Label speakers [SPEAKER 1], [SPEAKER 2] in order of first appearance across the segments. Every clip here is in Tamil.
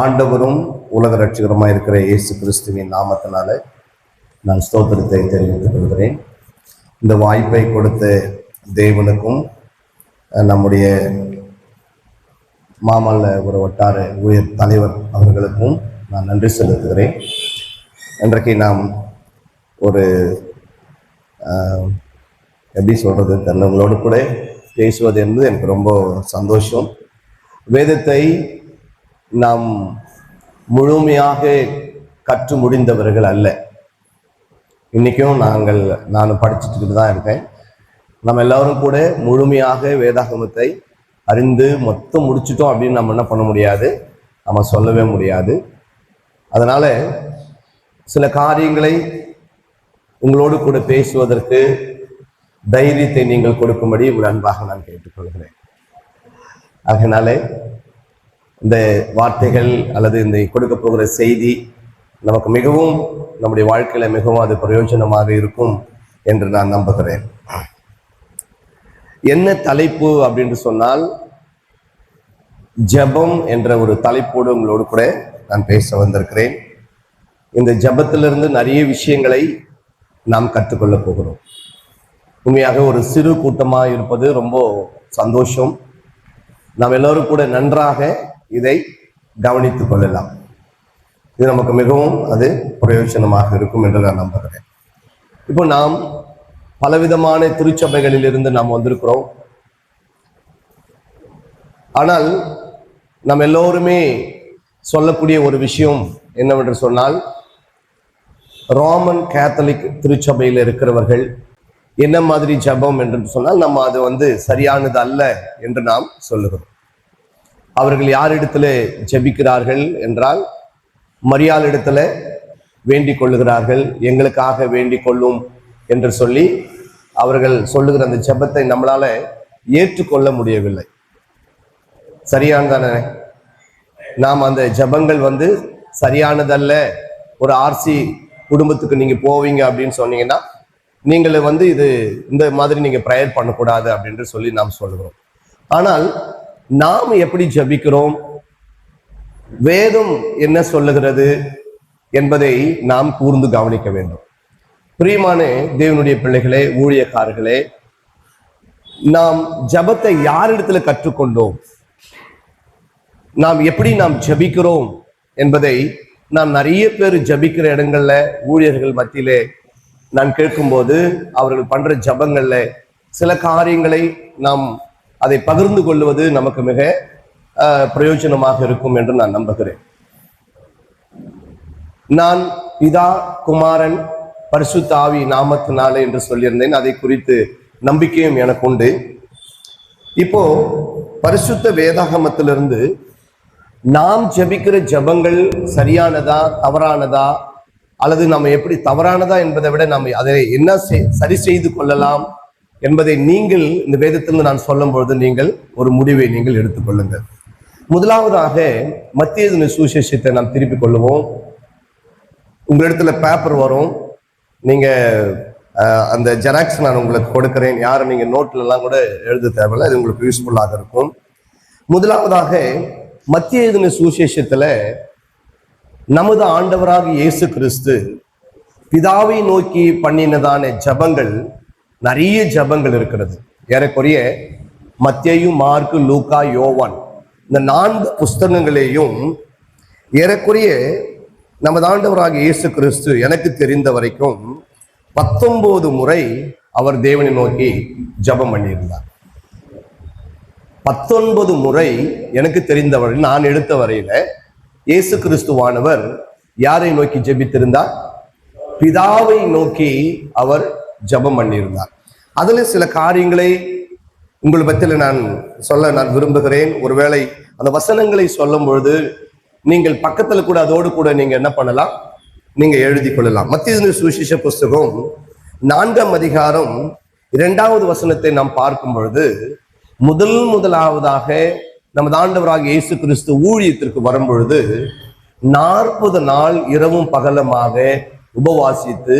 [SPEAKER 1] ஆண்டவரும் உலக ரட்சகருமாய் இருக்கிற இயேசு கிறிஸ்துவின் நாமத்தினால நான் ஸ்தோத்திரத்தை தெரிவித்துக் கொள்கிறேன். இந்த வாய்ப்பை கொடுத்த தேவனுக்கும் நம்முடைய மாமல்ல ஒரு வட்டார ஊழியர் தலைவர் அவர்களுக்கும் நான் நன்றி செலுத்துகிறேன். இன்றைக்கு நாம் ஒரு எப்படி சொல்றது தெரியல, உங்களோடு கூட பேசுவது என்பது எனக்கு ரொம்ப சந்தோஷம். வேதத்தை நாம் முழுமையாக கற்று முடிந்தவர்கள் அல்ல. இன்றைக்கும் நான் படிச்சுட்டு தான் இருக்கேன். நம்ம எல்லாரும் கூட முழுமையாக வேதாகமத்தை அறிந்து மொத்தம் முடிச்சிட்டோம் அப்படின்னு நம்ம என்ன பண்ண முடியாது, நம்ம சொல்லவே முடியாது. அதனால் சில காரியங்களை உங்களோடு கூட பேசுவதற்கு தைரியத்தை நீங்கள் கொடுக்கும்படி உங்கள் அன்பாக நான் கேட்டுக்கொள்கிறேன். அதனால இந்த வார்த்தைகள் அல்லது இந்த கொடுக்க போகிற செய்தி நமக்கு மிகவும் நம்முடைய வாழ்க்கையில மிகவும் அது பிரயோஜனமாக இருக்கும் என்று நான் நம்புகிறேன். என்ன தலைப்பு அப்படின்னு சொன்னால், ஜெபம் என்ற ஒரு தலைப்போடு உங்களோடு கூட நான் பேச வந்திருக்கிறேன். இந்த ஜெபத்திலிருந்து நிறைய விஷயங்களை நாம் கற்றுக்கொள்ள போகிறோம். உண்மையாக ஒரு சிறு கூட்டமாக இருப்பது ரொம்ப சந்தோஷம். நாம் எல்லோரும் கூட நன்றாக இதை கவனித்துக் கொள்ளலாம். இது நமக்கு மிகவும் அது பிரயோஜனமாக இருக்கும் என்று நான் நம்புகிறேன். இப்போ நாம் பலவிதமான திருச்சபைகளில் இருந்து நாம் வந்திருக்கிறோம். ஆனால் நாம் எல்லோருமே சொல்லக்கூடிய ஒரு விஷயம் என்னவென்று சொன்னால், ரோமன் கேத்தலிக் திருச்சபையில் இருக்கிறவர்கள் என்ன மாதிரி ஜெபம் என்று சொன்னால் நம்ம அது சரியானது அல்ல என்று நாம் சொல்லுகிறோம். அவர்கள் யாரிடத்துல ஜெபிக்கிறார்கள் என்றால், மரியாளிடத்துல வேண்டிக் கொள்ளுகிறார்கள். எங்களுக்காக வேண்டிக் கொள்ளும் என்று சொல்லி அவர்கள் சொல்லுகிற அந்த ஜெபத்தை நம்மளால ஏற்றுக்கொள்ள முடியவில்லை. சரியானதானே? நாம் அந்த ஜெபங்கள் சரியானதல்ல. ஒரு ஆர்சி குடும்பத்துக்கு நீங்க போவீங்க அப்படின்னு சொன்னீங்கன்னா, நீங்கள் இது இந்த மாதிரி நீங்க ப்ரேயர் பண்ணக்கூடாது அப்படின்னு சொல்லி நாம் சொல்லுகிறோம். ஆனால் நாம் எப்படி ஜெபிக்கிறோம், வேதம் என்ன சொல்லுகிறது என்பதை நாம் கூர்ந்து கவனிக்க வேண்டும். பிரியமான தேவனுடைய பிள்ளைகளே, ஊழியக்காரர்களே, நாம் ஜெபத்தை யாரிடத்துல கற்றுக்கொண்டோம், நாம் எப்படி நாம் ஜெபிக்கிறோம் என்பதை நாம் நிறைய பேர் ஜெபிக்கிற இடங்கள்ல ஊழியர்கள் மத்தியிலே நான் கேட்கும்போது அவர்கள் பண்ற ஜெபங்கள்ல சில காரியங்களை நாம் அதை பகிர்ந்து கொள்வது நமக்கு மிக பிரயோஜனமாக இருக்கும் என்று நான் நம்புகிறேன். நான் பிதா, குமாரன், பரிசுத்த ஆவி நாமத்தினாலே என்று சொல்லியிருந்தேன். அதை குறித்து நம்பிக்கையும் எனக்கு உண்டு. இப்போ பரிசுத்த வேதாகமத்திலிருந்து நாம் ஜெபிக்கிற ஜெபங்கள் சரியானதா தவறானதா, அல்லது நம்ம எப்படி தவறானதா என்பதை விட நாம் அதை என்ன சரி செய்து கொள்ளலாம் என்பதை நீங்கள் இந்த வேதத்திலிருந்து நான் சொல்லும் பொழுது நீங்கள் ஒரு முடிவை நீங்கள் எடுத்துக்கொள்ளுங்கள். முதலாவதாக மத்தேயு சுவிசேஷத்தை நாம் திருப்பிக் கொள்ளுவோம். உங்களிடத்துல பேப்பர் வரும், நீங்க அந்த ஜெராக்ஸ் நான் உங்களுக்கு கொடுக்கிறேன். யாரும் நீங்க நோட்ல எல்லாம் கூட எழுத தேவையில்லை, அது உங்களுக்கு யூஸ்ஃபுல்லாக இருக்கும். முதலாவதாக மத்தேயு சுவிசேஷத்துல நமது ஆண்டவராக இயேசு கிறிஸ்து பிதாவை நோக்கி பண்ணினதான ஜெபங்கள், நிறைய ஜெபங்கள் இருக்கிறது. ஏறக்குறைய மத்தேயு, மார்க்கு, லூக்கா, யோவான் இந்த 4 புஸ்தகங்களையும் ஏறக்குறைய நமது ஆண்டவராக இயேசு கிறிஸ்து எனக்கு தெரிந்த வரைக்கும் 19 முறை அவர் தேவனை நோக்கி ஜெபம் பண்ணியிருந்தார். 19 முறை எனக்கு தெரிந்தவரை, நான் எடுத்த வரையில இயேசு கிறிஸ்துவானவர் யாரை நோக்கி ஜெபித்திருந்தார்? பிதாவை நோக்கி அவர் ஜெபம் பண்ணியிருந்தார். அதுல சில காரியங்களை உங்களை பற்றில நான் சொல்ல நான் விரும்புகிறேன். ஒருவேளை அந்த வசனங்களை சொல்லும் பொழுது நீங்கள் பக்கத்துல கூட அதோடு கூட நீங்க என்ன பண்ணலாம், நீங்க எழுதி கொள்ளலாம். மத்தேயு சுவிசேஷ புஸ்தகம் 4ஆம் அதிகாரம் 2வது வசனத்தை நாம் பார்க்கும் பொழுது, முதலாவதாக நமது ஆண்டவராக இயேசு கிறிஸ்து ஊழியத்திற்கு வரும் பொழுது 40 நாள் இரவும் பகலுமாக உபவாசித்து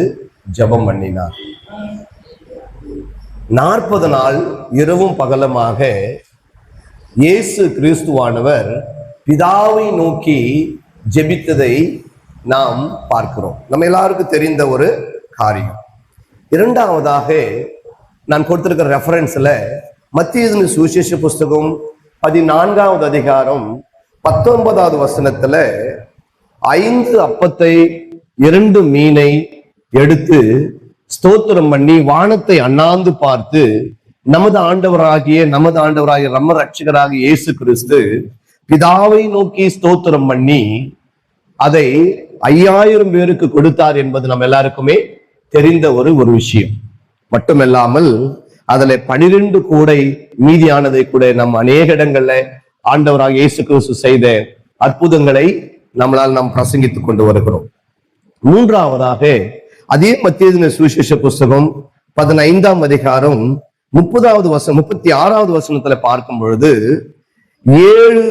[SPEAKER 1] ஜெபம் பண்ணினார். 40 நாள் இரவும் பகலுமாக இயேசு கிறிஸ்துவானவர் பிதாவை நோக்கி ஜெபித்ததை நாம் பார்க்கிறோம். நம்ம எல்லாருக்கும் தெரிந்த ஒரு காரியம். இரண்டாவதாக நான் கொடுத்திருக்கிற ரெஃபரன்ஸ்ல மத்தேயு சுவிசேஷ புஸ்தகம் 14வது அதிகாரம் 19வது வசனத்துல 5 அப்பத்தை 2 மீனை எடுத்து ஸ்தோத்திரம் பண்ணி வானத்தை அண்ணாந்து பார்த்து நமது ஆண்டவராகிய நம்ம ரட்சகராகிய இயேசு கிறிஸ்து பிதாவை நோக்கி ஸ்தோத்திரம் பண்ணி அதை 5000 பேருக்கு கொடுத்தார் என்பது நம்ம எல்லாருக்குமே தெரிந்த ஒரு விஷயம். மட்டுமல்லாமல் அதுல 12 கூடை மீதியானதை கூட நம்ம அநேக இடங்கள்ல ஆண்டவராக இயேசு கிறிஸ்து செய்த அற்புதங்களை நம்மளால் நாம் பிரசங்கித்துக் கொண்டு வருகிறோம். மூன்றாவதாக அதே மத்தேயு சுவிசேஷ புஸ்தகம் 15ஆம் அதிகாரம் 36வது வசனத்துல பார்க்கும் பொழுது 7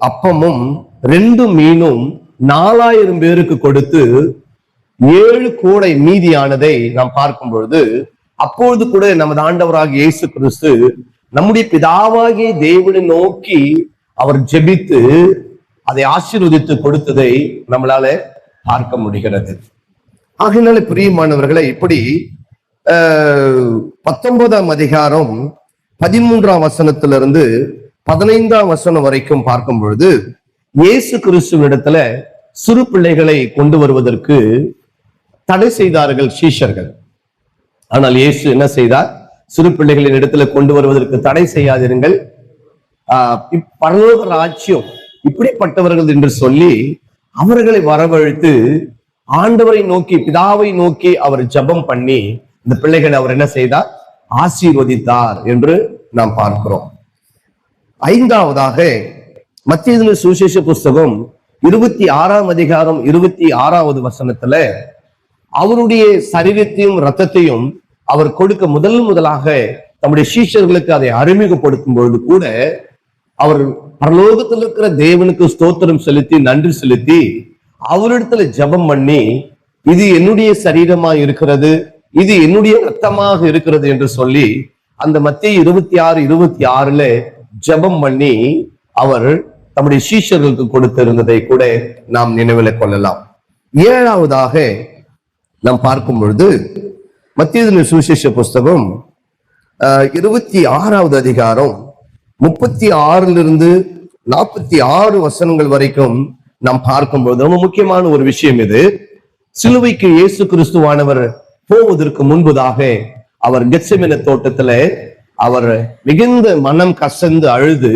[SPEAKER 1] அப்பமும் 2 மீனும் 4000 பேருக்கு கொடுத்து 7 கூடை மீதியானதை நாம் பார்க்கும் பொழுது, அப்பொழுது கூட நமது ஆண்டவராகிய இயேசு கிறிஸ்து நம்முடைய பிதாவாகிய தேவனை நோக்கி அவர் ஜெபித்து அதை ஆசீர்வதித்து கொடுத்ததை நம்மளால பார்க்க முடிகிறது. ஆகையினால பிரியமானவர்களை, இப்படி 19ஆம் அதிகாரம் 13ஆம் வசனத்திலிருந்து 15ஆம் வசனம் வரைக்கும் பார்க்கும் பொழுது இயேசு கிறிஸ்துவிடத்துல சிறு பிள்ளைகளை கொண்டு வருவதற்கு தடை செய்தார்கள் சீஷர்கள். ஆனால் இயேசு என்ன செய்தார்? சிறு பிள்ளைகளின் இடத்துல கொண்டு வருவதற்கு தடை செய்யாதிருங்கள், பரலோக ராஜ்யம் இப்படிப்பட்டவர்கள் என்று சொல்லி அவர்களை வரவழைத்து ஆண்டவரை நோக்கி பிதாவை நோக்கி அவர் ஜெபம் பண்ணி இந்த பிள்ளைகளை அவர் என்ன செய்தார்? ஆசீர்வதித்தார் என்று நாம் பார்க்கிறோம். ஐந்தாவதாக மத்தேயு சுவிசேஷ புஸ்தகம் 26ஆம் அதிகாரம் 26வது வசனத்துல அவருடைய சரீரத்தையும் இரத்தத்தையும் அவர் கொடுக்க முதலாக தம்முடைய சீஷர்களுக்கு அதை அறிமுகப்படுத்தும் பொழுது கூட அவர் பரலோகத்தில் இருக்கிற தேவனுக்கு ஸ்தோத்திரம் செலுத்தி நன்றி செலுத்தி அவரிடத்துல ஜெபம் பண்ணி இது என்னுடைய சரீரமா இருக்கிறது, இது என்னுடைய ரத்தமாக இருக்கிறது என்று சொல்லி அந்த மத்தேயு 26:26 ஜெபம் பண்ணி அவர் தம்முடைய சீஷர்களுக்கு கொடுத்திருந்ததை கூட நாம் நினைவில் கொள்ளலாம். ஏழாவதாக நாம் பார்க்கும் பொழுது மத்தேயு சுவிசேஷ புஸ்தகம் 26வது அதிகாரம் 36லிருந்து 46 வசனங்கள் வரைக்கும் நாம் பார்க்கும்போது ரொம்ப முக்கியமான ஒரு விஷயம் இது. சிலுவைக்கு இயேசு கிறிஸ்துவானவர் போவதற்கு முன்பதாக அவர் கெத்செமனே தோட்டத்துல அவர் மிகுந்த மனம் கசந்து அழுது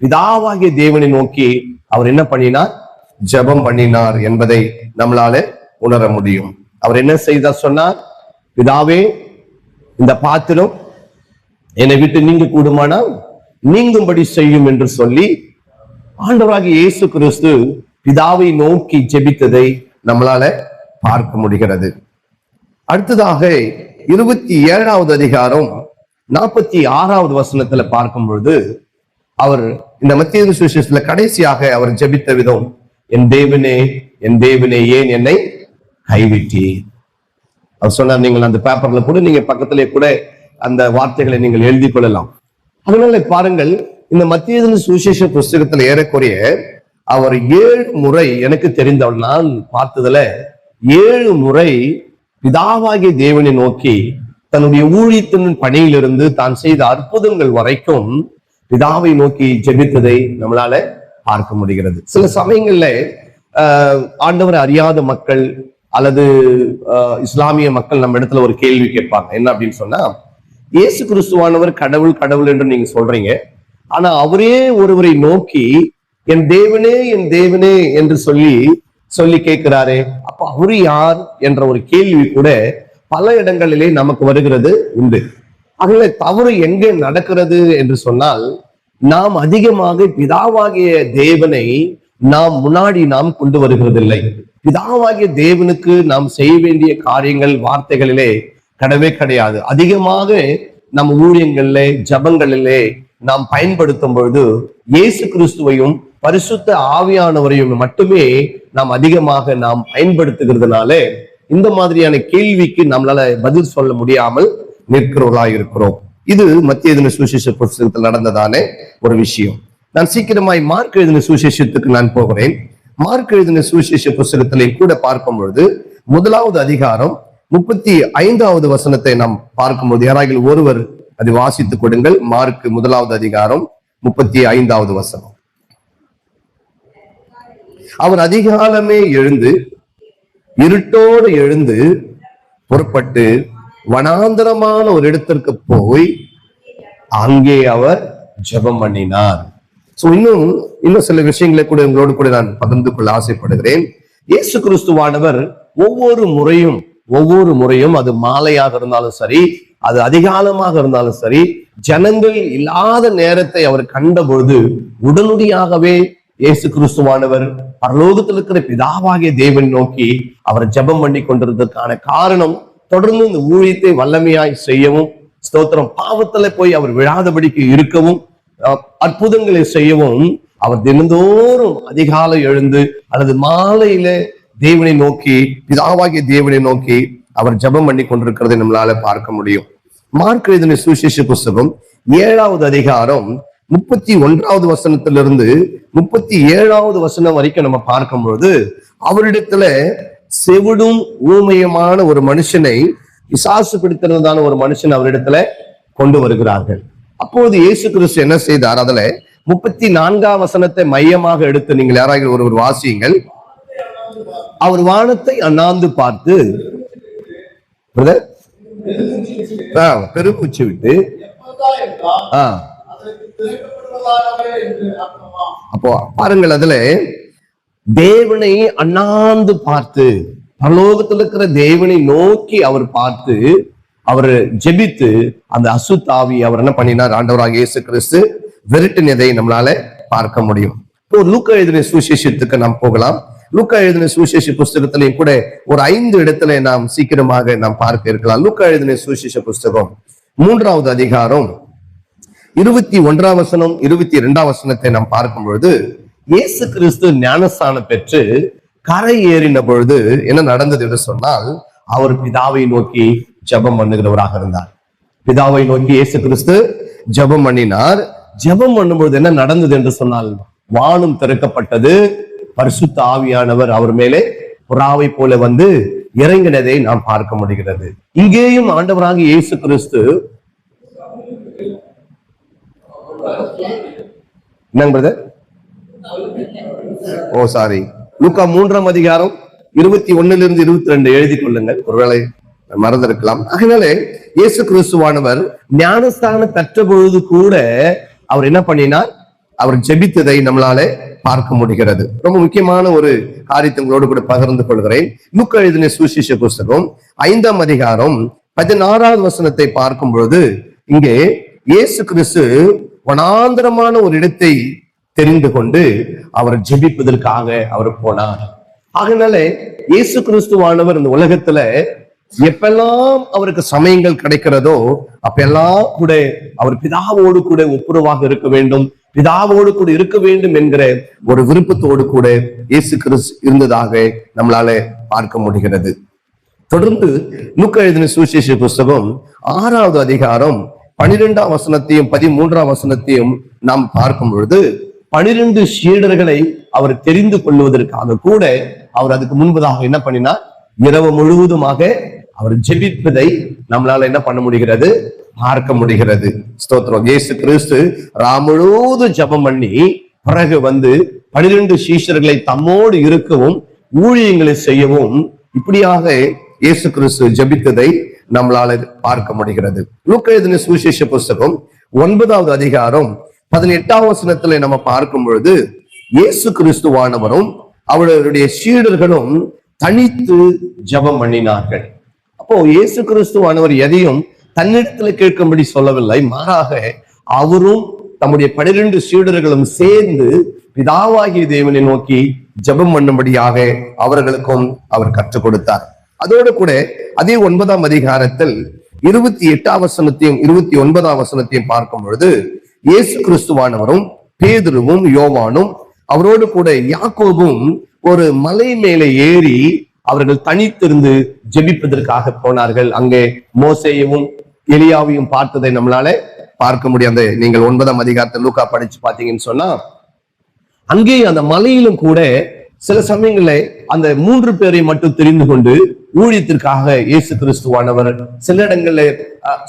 [SPEAKER 1] பிதாவாகிய தேவனை நோக்கி அவர் என்ன பண்ணினார்? ஜெபம் பண்ணினார் என்பதை நம்மளால உணர முடியும். அவர் என்ன செய்தார் சொன்னார்? பிதாவே, இந்த பாத்திரம் என்னை விட்டு நீங்க கூடுமானால் நீங்கும்படி செய்யும் என்று சொல்லி ஆண்டவராகிய இயேசு கிறிஸ்து பிதாவை நோக்கி ஜெபித்ததை நம்மளால பார்க்க முடிகிறது. அடுத்ததாக 27வது அதிகாரம் 46வது வசனத்துல பார்க்கும் பொழுது அவர் இந்த மத்தேயு சுவிசேஷத்துல கடைசியாக அவர் ஜெபித்த விதம், என் தேவனே ஏன் என்னை கைவிட்டீர். அவர் சொன்னார், நீங்கள் அந்த பேப்பர்ல கூட நீங்க பக்கத்திலே கூட அந்த வார்த்தைகளை நீங்கள் எழுதி கொள்ளலாம். அதனால பாருங்கள், இந்த மத்தேயு சுவிசேஷ புஸ்தகத்துல ஏறக்குறைய அவர் 7 முறை, எனக்கு தெரிந்தவள் நான் பார்த்ததுல 7 முறை பிதாவாகிய தேவனை நோக்கி தன்னுடைய ஊழியத்தின் பணியிலிருந்து தான் செய்த அற்புதங்கள் வரைக்கும் பிதாவை நோக்கி ஜெபித்ததை நம்மளால பார்க்க முடிகிறது. சில சமயங்கள்ல ஆண்டவரை அறியாத மக்கள் அல்லது இஸ்லாமிய மக்கள் நம்ம இடத்துல ஒரு கேள்வி கேட்பாங்க. என்ன அப்படின்னு சொன்னா, இயேசு கிறிஸ்துவானவர் கடவுள் கடவுள் என்று நீங்க சொல்றீங்க, ஆனா அவரே ஒருவரை நோக்கி என் தேவனே என்று சொல்லி கேட்கிறாரே, அப்ப அவரு யார் என்ற ஒரு கேள்வி கூட பல இடங்களிலே நமக்கு வருகிறது உண்டு. ஆகவே தவறு எங்கே நடக்கிறது என்று சொன்னால், நாம் அதிகமாக பிதாவாகிய தேவனை நாம் முன்னாடி நாம் கொண்டு வருகிறதில்லை. பிதாவாகிய தேவனுக்கு நாம் செய்ய வேண்டிய காரியங்கள் வார்த்தைகளிலே கிடையாது. அதிகமாக நம் ஊழியங்களிலே ஜபங்களிலே நாம் பயன்படுத்தும் பொழுது இயேசு கிறிஸ்துவையும் பரிசுத்த ஆவியானவரையும் மட்டுமே நாம் அதிகமாக நாம் பயன்படுத்துகிறதுனால இந்த மாதிரியான கேள்விக்கு நம்மளால பதில் சொல்ல முடியாமல் நிற்கிறவர்களா இருக்கிறோம். இது மத்தேயு சுவிசேஷ புஸ்தகத்தில் நடந்ததான ஒரு விஷயம். நான் சீக்கிரமாய் மார்க் எழுதின சுவிசேஷத்துக்கு நான் போகிறேன். மார்க் எழுதின சுவிசேஷ புஸ்தகத்திலே கூட பார்க்கும் பொழுது 1வது அதிகாரம் 35வது வசனத்தை நாம் பார்க்கும்போது, யாராவது ஒருவர் அதை வாசித்துக் கொடுங்கள். மார்க் 1வது அதிகாரம் 35வது வசனம். அவர் அதிகாலமே எழுந்து இருட்டோடு எழுந்து புறப்பட்டு வனாந்தரமான ஒரு இடத்திற்கு போய் அங்கே அவர் ஜெபம் பண்ணினார். இன்னும் சில விஷயங்களை கூட உங்களோடு கூட நான் பகிர்ந்து கொள்ள ஆசைப்படுகிறேன். இயேசு கிறிஸ்துவானவர் ஒவ்வொரு முறையும் அது மாலையாக இருந்தாலும் சரி, அது அதிகாலமாக இருந்தாலும் சரி, ஜனங்கள் இல்லாத நேரத்தை அவர் கண்டபொழுது உடனடியாகவே இயேசு கிறிஸ்துவானவர் பரலோகத்தில் இருக்கிற பிதாவாகிய தேவன் நோக்கி அவர் ஜெபம் பண்ணி கொண்டிருந்ததற்கான காரணம், தொடர்ந்து இந்த ஊழியத்தை வல்லமையாய் செய்யவும், ஸ்தோத்திரம், பாவத்துல போய் அவர் விழாதபடிக்கு இருக்கவும், அற்புதங்களை செய்யவும் அவர் தினந்தோறும் அதிகாலை எழுந்து அல்லது மாலையில தேவனை நோக்கி, பிதாவாகிய தேவனை நோக்கி அவர் ஜெபம் பண்ணி கொண்டிருக்கிறதை நம்மளால பார்க்க முடியும். மார்க் எழுதின சுவிசேஷ புஸ்தகம் 7வது அதிகாரம் 31வது வசனத்திலிருந்து 37வது வசனம் வரைக்கும் நம்ம பார்க்கும் பொழுது, அவரிடத்துல செவிடும் ஊமையமான ஒரு மனுஷனை, பிசாசு பிடித்திருந்ததான ஒரு மனுஷன் அவரிடத்துல கொண்டு வருகிறார்கள். அப்போது இயேசு கிறிஸ்து என்ன செய்தார்? அதுல 34வது வசனத்தை மையமாக எடுத்து நீங்கள் யாராவது ஒருவர் வாசியுங்கள். அவர் வானத்தை அண்ணாந்து பார்த்து பெருமூச்சு விட்டு, அப்போ பாருங்கள், அதுல தேவனை அண்ணாந்து பார்த்து, பரலோகத்தில் இருக்கிற தேவனை நோக்கி அவர் பார்த்து, அவர் ஜெபித்து அந்த அசுத்தாவி அவர் என்ன பண்ணினார்? ஆண்டவராக இயேசு கிறிஸ்து விரட்டினதை நம்மளால பார்க்க முடியும். இப்போ லூக்கா எழுதின சுவிசேஷத்துக்கு நாம் போகலாம். லூக்கா எழுதின சுவிசேஷ புஸ்தகத்திலையும் கூட ஒரு 5 இடத்துல நாம் சீக்கிரமாக நாம் பார்க்க இருக்கலாம். லூக்கா எழுதின சுவிசேஷ புஸ்தகம் 3வது அதிகாரம் 21வது வசனம் 22வது வசனத்தை நாம் பார்க்கும் பொழுது, இயேசு கிறிஸ்து ஞானஸ்நானம் பெற்று கரை ஏறின பொழுது என்ன நடந்தது என்று சொன்னால், அவர் பிதாவை நோக்கி ஜெபம் பண்ணுகிறவராக இருந்தார். பிதாவை நோக்கி இயேசு கிறிஸ்து ஜெபம் பண்ணினார். ஜெபம் பண்ணும்பொழுது என்ன நடந்தது என்று சொன்னால், வானம் திறக்கப்பட்டது, பரிசுத்த ஆவியானவர் அவர் மேலே புறாவை போல வந்து இறங்கினதை நாம் பார்க்க முடிகிறது. இங்கேயும் ஆண்டவராக இயேசு கிறிஸ்து லூக்கா 3ஆம் அதிகாரம் 21லிருந்து 22 எழுதி கொள்ளுங்கள், ஒருவேளை மறந்திருக்கலாம். அதனால இயேசு கிறிஸ்துவானவர் ஞானஸ்தானம் பெற்ற பொழுது கூட அவர் என்ன பண்ணினார்? அவர் ஜெபித்ததை நம்மளால பார்க்க முடிகிறது. ரொம்ப முக்கியமான ஒரு காரியத்தை உங்களோடு கூட பகிர்ந்து கொள்கிறேன். லூக்கா எழுதின சுவிசேஷ புஸ்தகம் 5ஆம் அதிகாரம் 16வது வசனத்தை பார்க்கும் பொழுது, இங்கே இயேசு கிறிஸ்து வனாந்தரமான ஒரு இடத்தை தெரிந்து கொண்டு அவர் ஜெபிப்பதற்காக அவர் போனார். அதனால இயேசு கிறிஸ்துவானவர் இந்த உலகத்துல எப்பெல்லாம் அவருக்கு சமயங்கள் கிடைக்கிறதோ அப்பெல்லாம் கூட அவர் பிதாவோடு கூட ஒப்புரவாக இருக்க வேண்டும், பிதாவோடு கூட இருக்க வேண்டும் என்கிற ஒரு விருப்பத்தோடு கூட இயேசு கிறிஸ்து இருந்ததாக நம்மளால பார்க்க முடிகிறது. தொடர்ந்து லூக்கா எழுதின சுவிசேஷ புஸ்தகம் 6வது அதிகாரம் 12ஆம் வசனத்தையும் 13ஆம் வசனத்தையும் நாம் பார்க்கும் பொழுது, 12 சீடர்களை அவர் தெரிந்து கொள்வதற்காக கூட அவர் அதுக்கு முன்பதாக என்ன பண்ணினார்? இரவு முழுவதுமாக அவர் ஜெபிப்பதை நம்மளால என்ன பண்ண முடிகிறது? பார்க்க முடிகிறது. ஸ்தோத்திரம். இயேசு கிறிஸ்து முழுவதும் ஜெபம் பண்ணி பிறகு வந்து 12 சீஷர்களை தம்மோடு இருக்கவும் ஊழியங்களை செய்யவும் இப்படியாக இயேசு கிறிஸ்து ஜெபித்ததை நம்மளால பார்க்க முடிகிறது. லூக்கா எழுதின சுவிசேஷ புஸ்தகம் 9வது அதிகாரம் 18ஆம் வசனத்துல நம்ம பார்க்கும் பொழுது, இயேசு கிறிஸ்துவானவரும் அவருடைய சீடர்களும் தனித்து ஜெபம் பண்ணினார்கள். அப்போ இயேசு கிறிஸ்துவானவர் எதையும் தன்னிடத்துல கேட்கும்படி சொல்லவில்லை, மாறாக அவரும் தம்முடைய 12 சீடர்களும் சேர்ந்து பிதாவாகிய தேவனை நோக்கி ஜெபம் பண்ணும்படியாக அவர்களுக்கும் அவர் கற்றுக் கொடுத்தார். அதோடு கூட அதே 9ஆம் அதிகாரத்தில் 28ஆம் வசனத்தையும் 29ஆம் வசனத்தையும் பார்க்கும் பொழுது, இயேசு கிறிஸ்துவானவரும் பேதுருவும் யோவானும் அவரோடு கூட யாக்கோபும் ஒரு மலை மேலே ஏறி அவர்கள் தனித்திருந்து ஜெபிப்பதற்காக போனார்கள். அங்கே மோசேயையும் எலியாவையும் பார்த்ததை நம்மளால பார்க்க முடியும். அந்த நீங்கள் 9ஆம் அதிகாரத்தை லூக்கா படிச்சு பாத்தீங்கன்னு சொன்னா, அங்கே அந்த மலையிலும் கூட சில சமயங்களே அந்த 3 பேரை மட்டும் தெரிந்து கொண்டு ஊழியத்திற்காக இயேசு கிறிஸ்துவானவர் சில இடங்களில்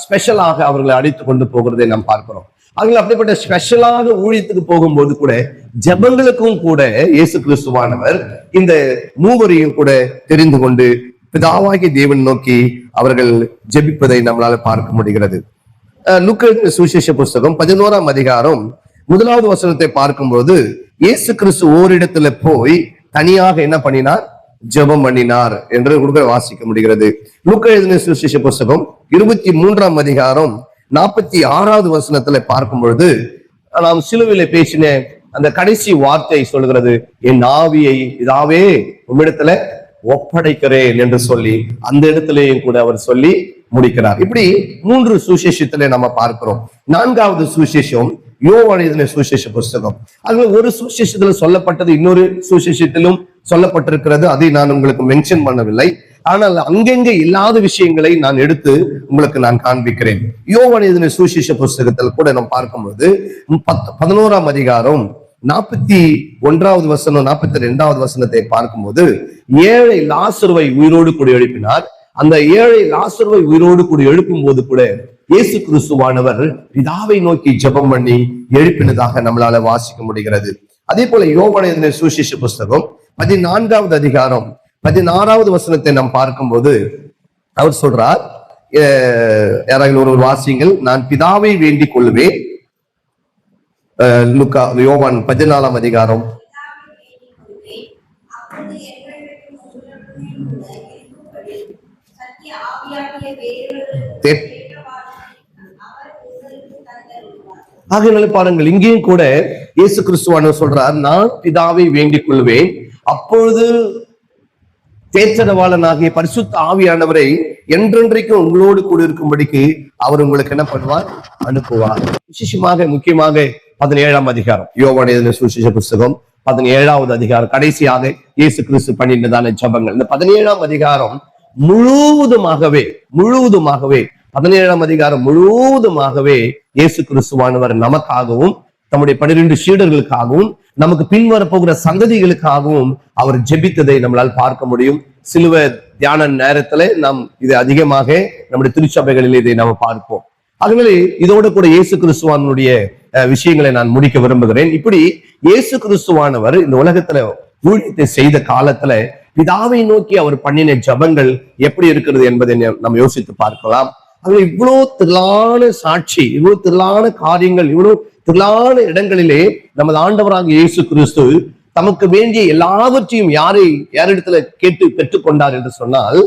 [SPEAKER 1] ஸ்பெஷலாக அவர்களை அழைத்து கொண்டு போகிறதை நாம் பார்க்கிறோம். அவர்கள் அப்படிப்பட்ட ஸ்பெஷலாக ஊழியத்துக்கு போகும்போது கூட ஜெபங்களுக்கும் கூட இயேசு கிறிஸ்துவானவர் இந்த 3வரையும் கூட தெரிந்து கொண்டு பிதாவாகிய தேவன் நோக்கி அவர்கள் ஜெபிப்பதை நம்மளால பார்க்க முடிகிறது. லூக்கா சுவிசேஷ புஸ்தகம் 11ஆம் அதிகாரம் 1வது வசனத்தை பார்க்கும்போது இயேசு கிறிஸ்து ஓரிடத்துல போய் தனியாக என்ன பண்ணினார்? ஜெபம் பண்ணினார் என்று கூட வாசிக்க முடிகிறது. லூக்கா எழுதின சுவிசேஷ புஸ்தகம் 23ஆம் அதிகாரம் 46வது வசனத்துல பார்க்கும் பொழுது நாம் சிலுவையில பேசின அந்த கடைசி வார்த்தை சொல்கிறது, என் ஆவியை இதாவே உம்மிடத்துல ஒப்படைக்கிறேன் என்று சொல்லி அந்த இடத்திலேயும் கூட அவர் சொல்லி முடிக்கிறார். இப்படி 3 சுவிசேஷத்திலே நம்ம பார்க்கிறோம். 4வது சுவிசேஷம் யோவான் எழுதின சுவிசேஷ புஸ்தகம். அதுல ஒரு சுவிசேஷத்துல சொல்லப்பட்டது இன்னொரு சுவிசேஷத்திலும் சொல்லப்பட்டிருக்கிறது. அதை நான் உங்களுக்கு மென்ஷன் பண்ணவில்லை. ஆனால் அங்கெங்க இல்லாத விஷயங்களை நான் எடுத்து உங்களுக்கு நான் காண்பிக்கிறேன். யோவான் எழுதின சுவிசேஷ புஸ்தகத்தில் கூட நாம் பார்க்கும்போது 11ஆம் அதிகாரம் 41வது வசனம் 42வது வசனத்தை பார்க்கும்போது ஏழை லாசருவை உயிரோடு கூட எழுப்பினார். அந்த ஏழை லாசருவை உயிரோடு கூட எழுப்பும் போது கூட இயேசு கிறிஸ்துவானவர் பிதாவை நோக்கி ஜெபம் பண்ணி எழுப்பினதாக நம்மளால வாசிக்க முடிகிறது. அதே போல யோவான் எழுதின சுவிசேஷ புஸ்தகம் 14வது அதிகாரம் 16வது வசனத்தை நாம் பார்க்கும்போது அவர் சொல்றார், யாராவது ஒரு வாசிங்கள், நான் பிதாவை வேண்டிக் கொள்வேன். யோவான் 14ஆம் அதிகாரம் ஆகையினால பாருங்கள், இங்கேயும் கூட இயேசு கிறிஸ்துவானவர் சொல்றார், நான் பிதாவை வேண்டிக் கொள்வேன், அப்பொழுது தேற்றரவாளனாகிய பரிசுத்த ஆவியானவரை என்றென்றைக்கும் உங்களோடு கூட இருக்கும்படிக்கு அவர் உங்களுக்கு என்ன பண்ணுவார்? அனுப்புவார். விசேஷமாக முக்கியமாக 17ஆம் அதிகாரம் யோவான் எழுதின சுவிசேஷ புஸ்தகம் 17வது அதிகாரம் கடைசியாக இயேசு கிறிஸ்து பண்ணினதான ஜெபங்கள். இந்த 17ஆம் அதிகாரம் முழுவதுமாகவே 17ஆம் அதிகாரம் முழுவதுமாகவே இயேசு கிறிஸ்துவானவர் நமக்காகவும் நம்முடைய 12 சீடர்களுக்காகவும் நமக்கு பின்வர போகிற சந்ததிகளுக்காகவும் அவர் ஜெபித்ததை நம்மளால் பார்க்க முடியும். சிலுவை தியான நேரத்துல நாம் இது அதிகமாக நம்முடைய திருச்சபைகளில் இதை நாம் பார்ப்போம். அதனால இதோட கூட இயேசு கிறிஸ்துவானுடைய விஷயங்களை நான் முடிக்க விரும்புகிறேன். இப்படி இயேசு கிறிஸ்துவானவர் இந்த உலகத்துல ஊழியத்தை செய்த காலத்துல பிதாவை நோக்கி அவர் பண்ணின ஜபங்கள் எப்படி இருக்கிறது என்பதை நம்ம யோசித்து பார்க்கலாம். அது இவ்வளவு திரளான சாட்சி, இவ்வளவு திரளான காரியங்கள், இவ்வளவு திரளான இடங்களிலே நமது ஆண்டவராக இயேசு கிறிஸ்து தமக்கு வேண்டிய எல்லாவற்றையும் யாரிடத்துல கேட்டு பெற்றுக்கொண்டார் என்று சொன்னால்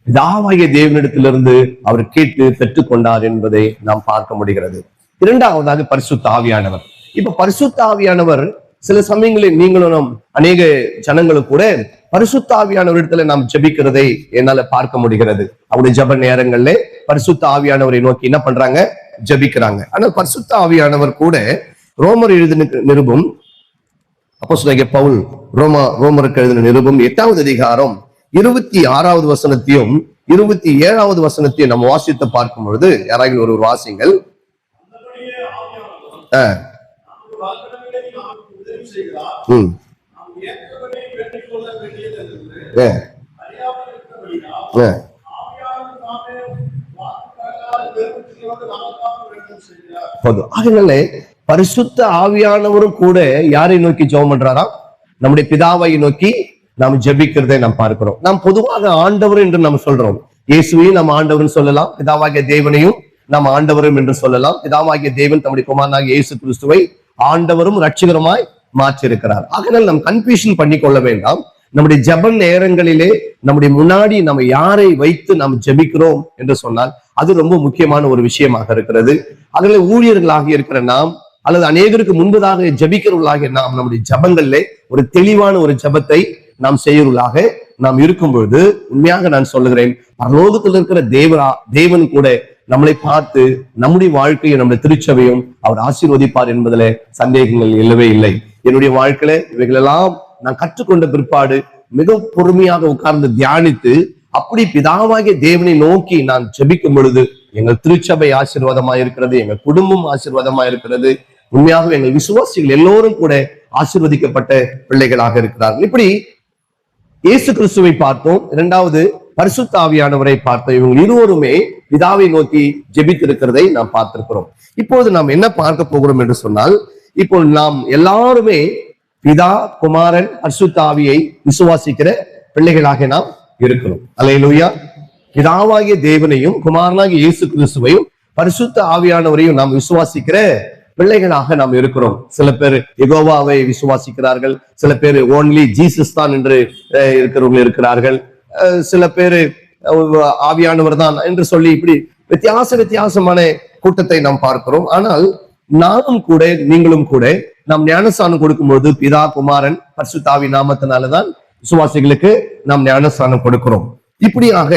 [SPEAKER 1] பிதாவாகிய தேவனிடத்திலிருந்து அவர் கேட்டு பெற்றுக்கொண்டார் என்பதை நாம் பார்க்க முடிகிறது. 2வதாக பரிசுத்த ஆவியானவர். இப்ப பரிசுத்த ஆவியானவர் சில சமயங்களில் நீங்களும் அநேக ஜனங்களும் கூட பரிசுத்த ஆவியானவர் இடத்துல நாம் ஜெபிக்கிறதை என்னால பார்க்க முடிகிறது. அவருடைய ஜெப நேரங்கள்ல பரிசுத்த ஆவியானவரை நோக்கி என்ன பண்றாங்க? ஜெபிக்கிறாங்க. ஆனால் பரிசுத்த ஆவியானவர் கூட ரோமர் எழுதின நிருபம், அப்போஸ்தலனாகிய பவுல் ரோமருக்கு எழுதின நிருபம் 8வது அதிகாரம் 26வது வசனத்தையும் 27வது வசனத்தையும் நம்ம வாசித்து பார்க்கும் பொழுது யாராவது ஒரு வாசிங்கள். பரிசுத்த ஆவியானவரும் கூட யாரை நோக்கி ஜெபம் பண்றாரா? நம்முடைய பிதாவை நோக்கி நாம் ஜெபிக்கிறதை நாம் பார்க்கிறோம். நாம் பொதுவாக ஆண்டவர் என்று நாம் சொல்றோம். இயேசுவையும் நாம் ஆண்டவர் சொல்லலாம், பிதாவாகிய தேவனையும் நாம் ஆண்டவரும் என்று சொல்லலாம். பிதாவாகிய தேவன் தம்முடைய குமாரனாகிய இயேசு கிறிஸ்துவை ஆண்டவரும் ரட்சகருமாய் மாற்றிருக்கிறார். ஆகையால் நாம் கன்ஃபியூஷன் பண்ணி கொள்ள வேண்டாம். நம்முடைய ஜெப நேரங்களிலே நம்முடைய முன்னாடி நம்ம யாரை வைத்து நாம் ஜெபிக்கிறோம் என்று சொன்னால் அது ரொம்ப முக்கியமான ஒரு விஷயமாக இருக்கிறது. அதில் ஊழியர்களாக இருக்கிற நாம் அல்லது அநேகருக்கு முன்பதாக ஜெபிக்கிறவர்களாக நாம் நம்முடைய ஜெபங்களிலே ஒரு தெளிவான ஒரு ஜெபத்தை நாம் செய்யறவர்களாக நாம் இருக்கும் பொழுது உண்மையாக நான் சொல்லுகிறேன், பரலோகத்தில் இருக்கிற தேவன் கூட நம்மளை பார்த்து நம்முடைய வாழ்க்கையை நம்முடைய திருச்சபையும் அவர் ஆசீர்வதிப்பார் என்பதுல சந்தேகங்கள் இல்லவே இல்லை. என்னுடைய வாழ்க்கையில இவைகளெல்லாம் நான் கற்றுக்கொண்ட பிற்பாடு மிக பொறுமையாக உட்கார்ந்து தியானித்து அப்படி பிதாவாகிய தேவனை நோக்கி நான் ஜெபிக்கும் பொழுது எங்கள் திருச்சபை ஆசீர்வாதமாக இருக்கிறது, எங்கள் குடும்பம் ஆசீர்வாதமாக இருக்கிறது. உண்மையாகவே எங்கள் விசுவாசிகள் எல்லோரும் கூட ஆசீர்வதிக்கப்பட்ட பிள்ளைகளாக இருக்கிறார்கள். இப்படி இயேசு கிறிஸ்துவை பார்த்தோம், இரண்டாவது பரிசுத்த ஆவியானவரை பார்த்தோம். இவங்க இருவருமே பிதாவை நோக்கி ஜெபித்திருக்கிறதை நாம் பார்த்திருக்கிறோம். இப்போது நாம் என்ன பார்க்க போகிறோம் என்று சொன்னால், இப்போ நாம் எல்லாருமே பிதா, குமாரன், பரிசுத்த ஆவியை விசுவாசிக்கிற பிள்ளைகளாக நாம் இருக்கணும். அல்லேலூயா. பிதாவாகிய தேவனையும் குமாரனாகிய இயேசு கிறிஸ்துவையும் பரிசுத்த ஆவியானவரையும் நாம் விசுவாசிக்கிற பிள்ளைகளாக நாம் இருக்கிறோம். சில பேர் யெகோவாவை விசுவாசிக்கிறார்கள், சில பேர் ஓன்லி ஜீசஸ் தான் என்று இருக்கிறவர்கள் இருக்கிறார்கள், சில பேர் ஆவியானவர் தான் என்று சொல்லி இப்படி வித்தியாசமான கூட்டத்தை நாம் பார்க்கிறோம். ஆனால் நானும் கூட நீங்களும் கூட நாம் ஞானஸ்தானம் கொடுக்கும்போது பிதா, குமாரன், பரிசுத்த ஆவி நாமத்தினாலதான் விசுவாசிகளுக்கு நாம் ஞானஸ்தானம் கொடுக்கிறோம். இப்படியாக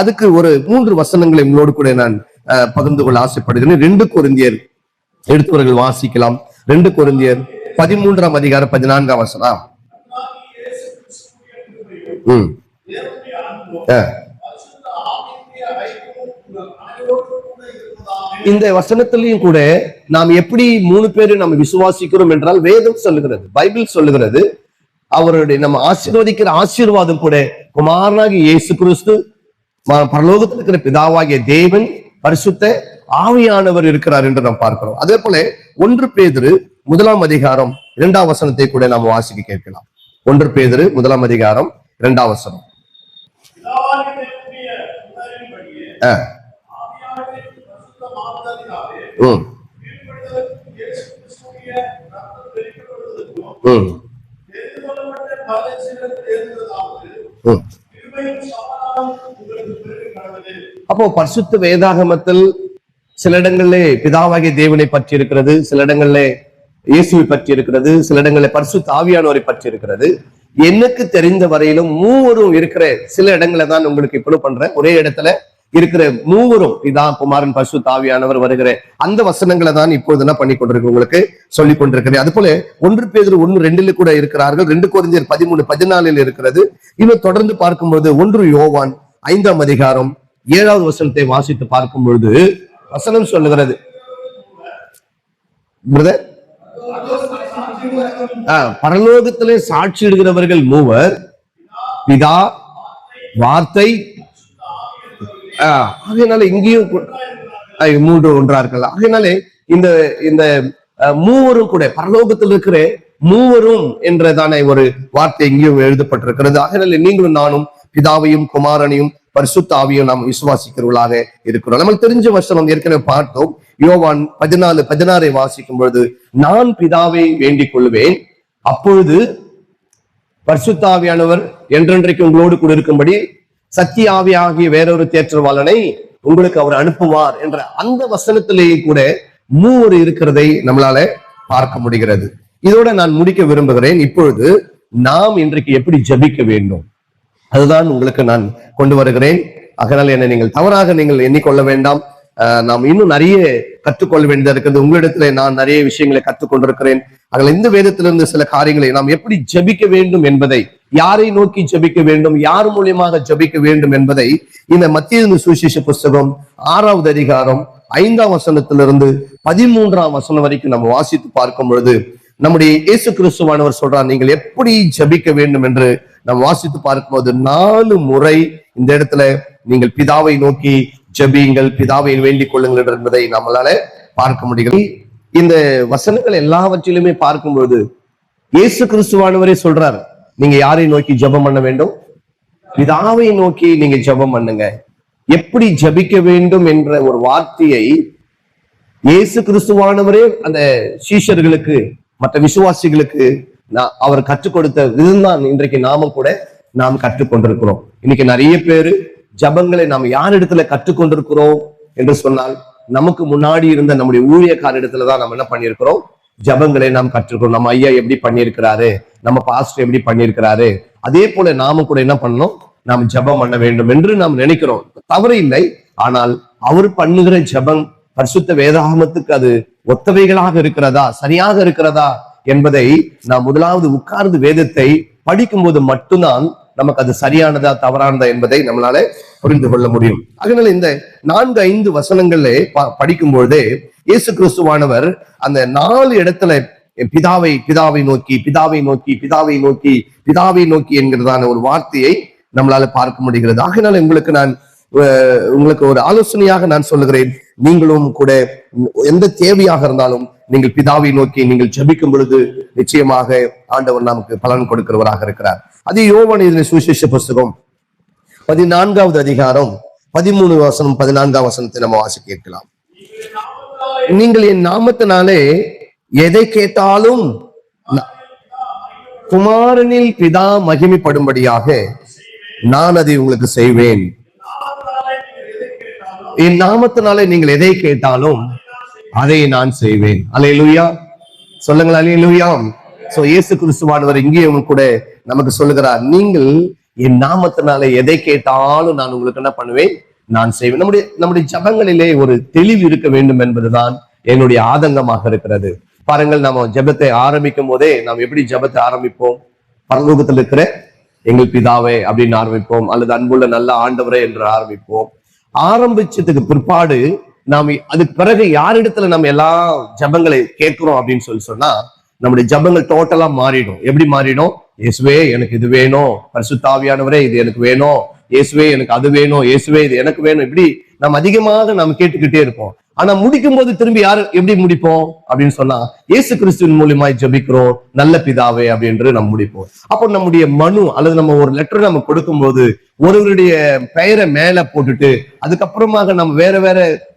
[SPEAKER 1] அதுக்கு ஒரு 3 வசனங்களை உங்களோடு கூட நான் பகிர்ந்து கொள்ள ஆசைப்படுகிறேன். 2 கொரிந்தியர் எடுத்தவர்கள் வாசிக்கலாம். 2 கொரிந்தியர் 13ஆம் அதிகாரம் 14ஆம் வசனம். இந்த வசனத்திலையும் கூட நாம் எப்படி 3 பேரு நம்ம விசுவாசிக்கிறோம் என்றால், வேதம் சொல்லுகிறது, பைபிள் சொல்லுகிறது, அவருடைய நம்ம ஆசீர்வதிக்கிற ஆசீர்வாதம் கூட குமாரனாகிய இயேசு கிறிஸ்து, பரலோகத்தில் இருக்கிற பிதாவாகிய தேவன், பரிசுத்த ஆவியானவர் இருக்கிறார் என்று நாம் பார்க்கிறோம். அதே போல 1 பேதுரு 1ஆம் அதிகாரம் 2ஆம் வசனத்தை கூட நாம் வாசிக்க கேட்கலாம். 1 பேதுரு 1ஆம் அதிகாரம் 2ஆம் வசனம். அப்போ பரிசுத்த வேதாகமத்தில் சில இடங்களிலே பிதாவாகிய தேவனை பற்றி இருக்கிறது, சில இடங்களிலே இயேசுவை பற்றி இருக்கிறது, சில இடங்களிலே பரிசுத்த ஆவியானவரை பற்றி இருக்கிறது. எனக்கு தெரிந்த வரையிலும் 3 இருக்கிற சில இடங்களை தான் உங்களுக்கு இப்படி பண்றேன். ஒரே இடத்துல இருக்கிற 3 பிதா, குமாரன், பரிசுத்த ஆவியானவர் வருகிற அந்த வசனங்களை தான் இப்போது என்ன பண்ணி கொண்டிருக்கு உங்களுக்கு சொல்லி கொண்டிருக்கிறேன். அது போல 1 பேதுரு 1:2 கூட இருக்கிறார்கள். 2 கொரிந்தியர் 13:14 இருக்கிறது. இன்னும் தொடர்ந்து பார்க்கும்போது 1 யோவான் 5ஆம் அதிகாரம் 7வது வசனத்தை வாசித்து பார்க்கும் பொழுது வசனம் சொல்லுகிறது, பிரதர், பரலோகத்திலே சாட்சியிடுகிறவர்கள் 3, பிதா, வார்த்தை, ஆகையினால இங்கேயும் 3 ஒன்றா இருக்கலாம். ஆகையினாலே இந்த 3 கூட பரலோகத்தில் இருக்கிற 3 என்றதான ஒரு வார்த்தை இங்கேயும் எழுதப்பட்டிருக்கிறது. ஆகையினால நீங்களும் நானும் பிதாவையும் குமாரனையும் பரிசுத்த ஆவியும் நாம் விசுவாசிக்கிறவர்களாக இருக்கிறோம். நமக்கு தெரிஞ்ச வசனம் ஏற்கனவே பார்த்தோம். யோவான் 14:16 வாசிக்கும் பொழுது, நான் பிதாவை வேண்டிக் கொள்வேன், அப்பொழுது பரிசுத்த ஆவியானவர் என்றென்றைக்கு உங்களோடு கூட இருக்கும்படி சத்திய ஆவியாகிய வேறொரு தேற்றவாளனை உங்களுக்கு அவர் அனுப்புவார் என்ற அந்த வசனத்திலேயே கூட 3 இருக்கிறதை நம்மளால பார்க்க முடிகிறது. இதோட நான் முடிக்க விரும்புகிறேன். இப்பொழுது நாம் இன்றைக்கு எப்படி ஜெபிக்க வேண்டும் அதுதான் உங்களுக்கு நான் கொண்டு வருகிறேன். அதனால என்ன நீங்கள் தவறாக நீங்கள் எண்ணிக்கொள்ள வேண்டாம். நாம் இன்னும் நிறைய கற்றுக்கொள்ள வேண்டியது இருக்கிறது. உங்களிடத்துல நான் நிறைய விஷயங்களை கற்றுக்கொண்டிருக்கிறேன். அதில் இந்த வேதத்திலிருந்து சில காரியங்களை நாம் எப்படி ஜெபிக்க வேண்டும் என்பதை, யாரை நோக்கி ஜெபிக்க வேண்டும், யார் மூலியமாக ஜெபிக்க வேண்டும் என்பதை இந்த மத்தேயு சுவிசேஷ புஸ்தகம் 6வது அதிகாரம் 5ஆம் வசனத்திலிருந்து 13ஆம் வசனம் வரைக்கும் நம்ம வாசித்து பார்க்கும் பொழுது நம்முடைய இயேசு கிறிஸ்துவானவர் சொல்றார், நீங்கள் எப்படி ஜெபிக்க வேண்டும் என்று நாம் வாசித்து பார்க்கும்போது 4 முறை இந்த இடத்துல நீங்கள் பிதாவை நோக்கி ஜெபியுங்கள், பிதாவை வேண்டிக் கொள்ளுங்கள் என்பதை நம்மளால பார்க்க முடிகிறது. இந்த வசனங்கள் எல்லாவற்றிலுமே பார்க்கும்போது இயேசு கிறிஸ்துவானவரே சொல்றார், நீங்க யாரை நோக்கி ஜெபம் பண்ண வேண்டும்? பிதாவை நோக்கி நீங்க ஜெபம் பண்ணுங்க. எப்படி ஜெபிக்க வேண்டும் என்ற ஒரு வார்த்தையை இயேசு கிறிஸ்துவானவரே அந்த சீஷர்களுக்கு, மற்ற விசுவாசிகளுக்கு அவர் கற்றுக் கொடுத்த விதம்தான் இன்றைக்கு நாமும் கூட நாம் கற்றுக்கொண்டிருக்கிறோம். இன்னைக்கு நிறைய பேரு ஜபங்களை நாம் யார் இடத்துல கற்றுக்கொண்டிருக்கிறோம் என்று சொன்னால், நமக்கு முன்னாடி இருந்த நம்முடைய ஊழியக்காரிடத்துலதான் நம்ம என்ன பண்ணியிருக்கிறோம், ஜபங்களை நாம் கற்றுக்கிறோம். நம்ம ஐயா எப்படி பண்ணியிருக்கிறாரு, நம்ம பாஸ்டர் எப்படி பண்ணியிருக்கிறாரு, அதே போல நாம கூட என்ன பண்ணணும், நாம் ஜபம் பண்ண வேண்டும் என்று நாம் நினைக்கிறோம். தவறு இல்லை. ஆனால் அவர் பண்ணுகிற ஜபம் பரிசுத்த வேதாகமத்துக்கு அது ஒத்தவைகளாக இருக்கிறதா, சரியாக இருக்கிறதா என்பதை நாம் முதலாவது உட்கார்ந்து வேதத்தை படிக்கும் போது மட்டும்தான் நமக்கு அது சரியானதா தவறானதா என்பதை நம்மளால புரிந்து கொள்ள முடியும். அதனால இந்த 4-5 வசனங்கள்ல படிக்கும்பொழுதே இயேசு கிறிஸ்துவானவர் அந்த 4 இடத்துல பிதாவை பிதாவை நோக்கி பிதாவை நோக்கி பிதாவை நோக்கி பிதாவை நோக்கி என்கிறதான ஒரு வார்த்தையை நம்மளால பார்க்க முடிகிறது. ஆகையினால உங்களுக்கு ஒரு ஆலோசனையாக நான் சொல்லுகிறேன், நீங்களும் கூட எந்த தேவையாக இருந்தாலும் நீங்கள் பிதாவை நோக்கி நீங்கள் ஜெபிக்கும் பொழுது நிச்சயமாக ஆண்டவர் நமக்கு பலன் கொடுக்கிறவராக இருக்கிறார். அது யோவான் எழுதின சுவிசேஷ புஸ்தகம் 14வது அதிகாரம் 13 வசனம் 14ஆம் வசனத்தை நம்ம வாசி கேட்கலாம். நீங்கள் என் நாமத்தினாலே எதை கேட்டாலும் குமாரனில் பிதா மகிமைப்படும்படியாக நான் அதை உங்களுக்கு செய்வேன். என் நாமத்தினாலே நீங்கள் எதை கேட்டாலும் அதை நான் செய்வேன். அல்லேலூயா சொல்லுங்கள், அல்லேலூயா. சோ இயேசு கிறிஸ்துவானவர் இங்கேயும் கூட நமக்கு சொல்லுகிறார், நீங்கள் என் நாமத்தினாலே எதை கேட்டாலும் நான் உங்களுக்கு என்ன பண்ணுவேன், நான் செய்வேன். நம்முடைய ஜபங்களிலே ஒரு தெளிவு இருக்க வேண்டும் என்பதுதான் என்னுடைய ஆதங்கமாக இருக்கிறது. பாருங்கள், நம்ம ஜபத்தை ஆரம்பிக்கும் போதே நாம் எப்படி ஜபத்தை ஆரம்பிப்போம்? பரலோகத்தில் இருக்கிற எங்கள் பிதாவே அப்படின்னு ஆரம்பிப்போம், அல்லது அன்புள்ள நல்ல ஆண்டவரே என்று ஆரம்பிப்போம். ஆரம்பிச்சதுக்கு பிற்பாடு நாம் அதுக்கு பிறகு யாரிடத்துல நம்ம எல்லா ஜபங்களை கேட்கிறோம் அப்படின்னு சொன்னா நம்முடைய ஜபங்கள் டோட்டலா மாறிடும். எப்படி மாறிடும்? இயேசுவே எனக்கு இது வேணும், பரிசுத்த ஆவியானவரே இது எனக்கு வேணும், இயேசுவே எனக்கு அது வேணும், இயேசுவே இது எனக்கு வேணும். இப்படி நம்ம அதிகமாக நம்ம கேட்டுக்கிட்டே இருப்போம். ஆனா முடிக்கும் போது திரும்பி எப்படி முடிப்போம் அப்படின்னு சொன்னா, இயேசு கிறிஸ்துவின் மூலியமாய் ஜெபிக்கிறோம் நல்ல பிதாவே அப்படின்னு நம்ம முடிப்போம். அப்போ நம்முடைய மனு அல்லது நம்ம ஒரு லெட்டர் நம்ம கொடுக்கும் போது ஒருவருடைய பெயரை மேல போட்டுட்டு அதுக்கப்புறமாக நம்ம வேற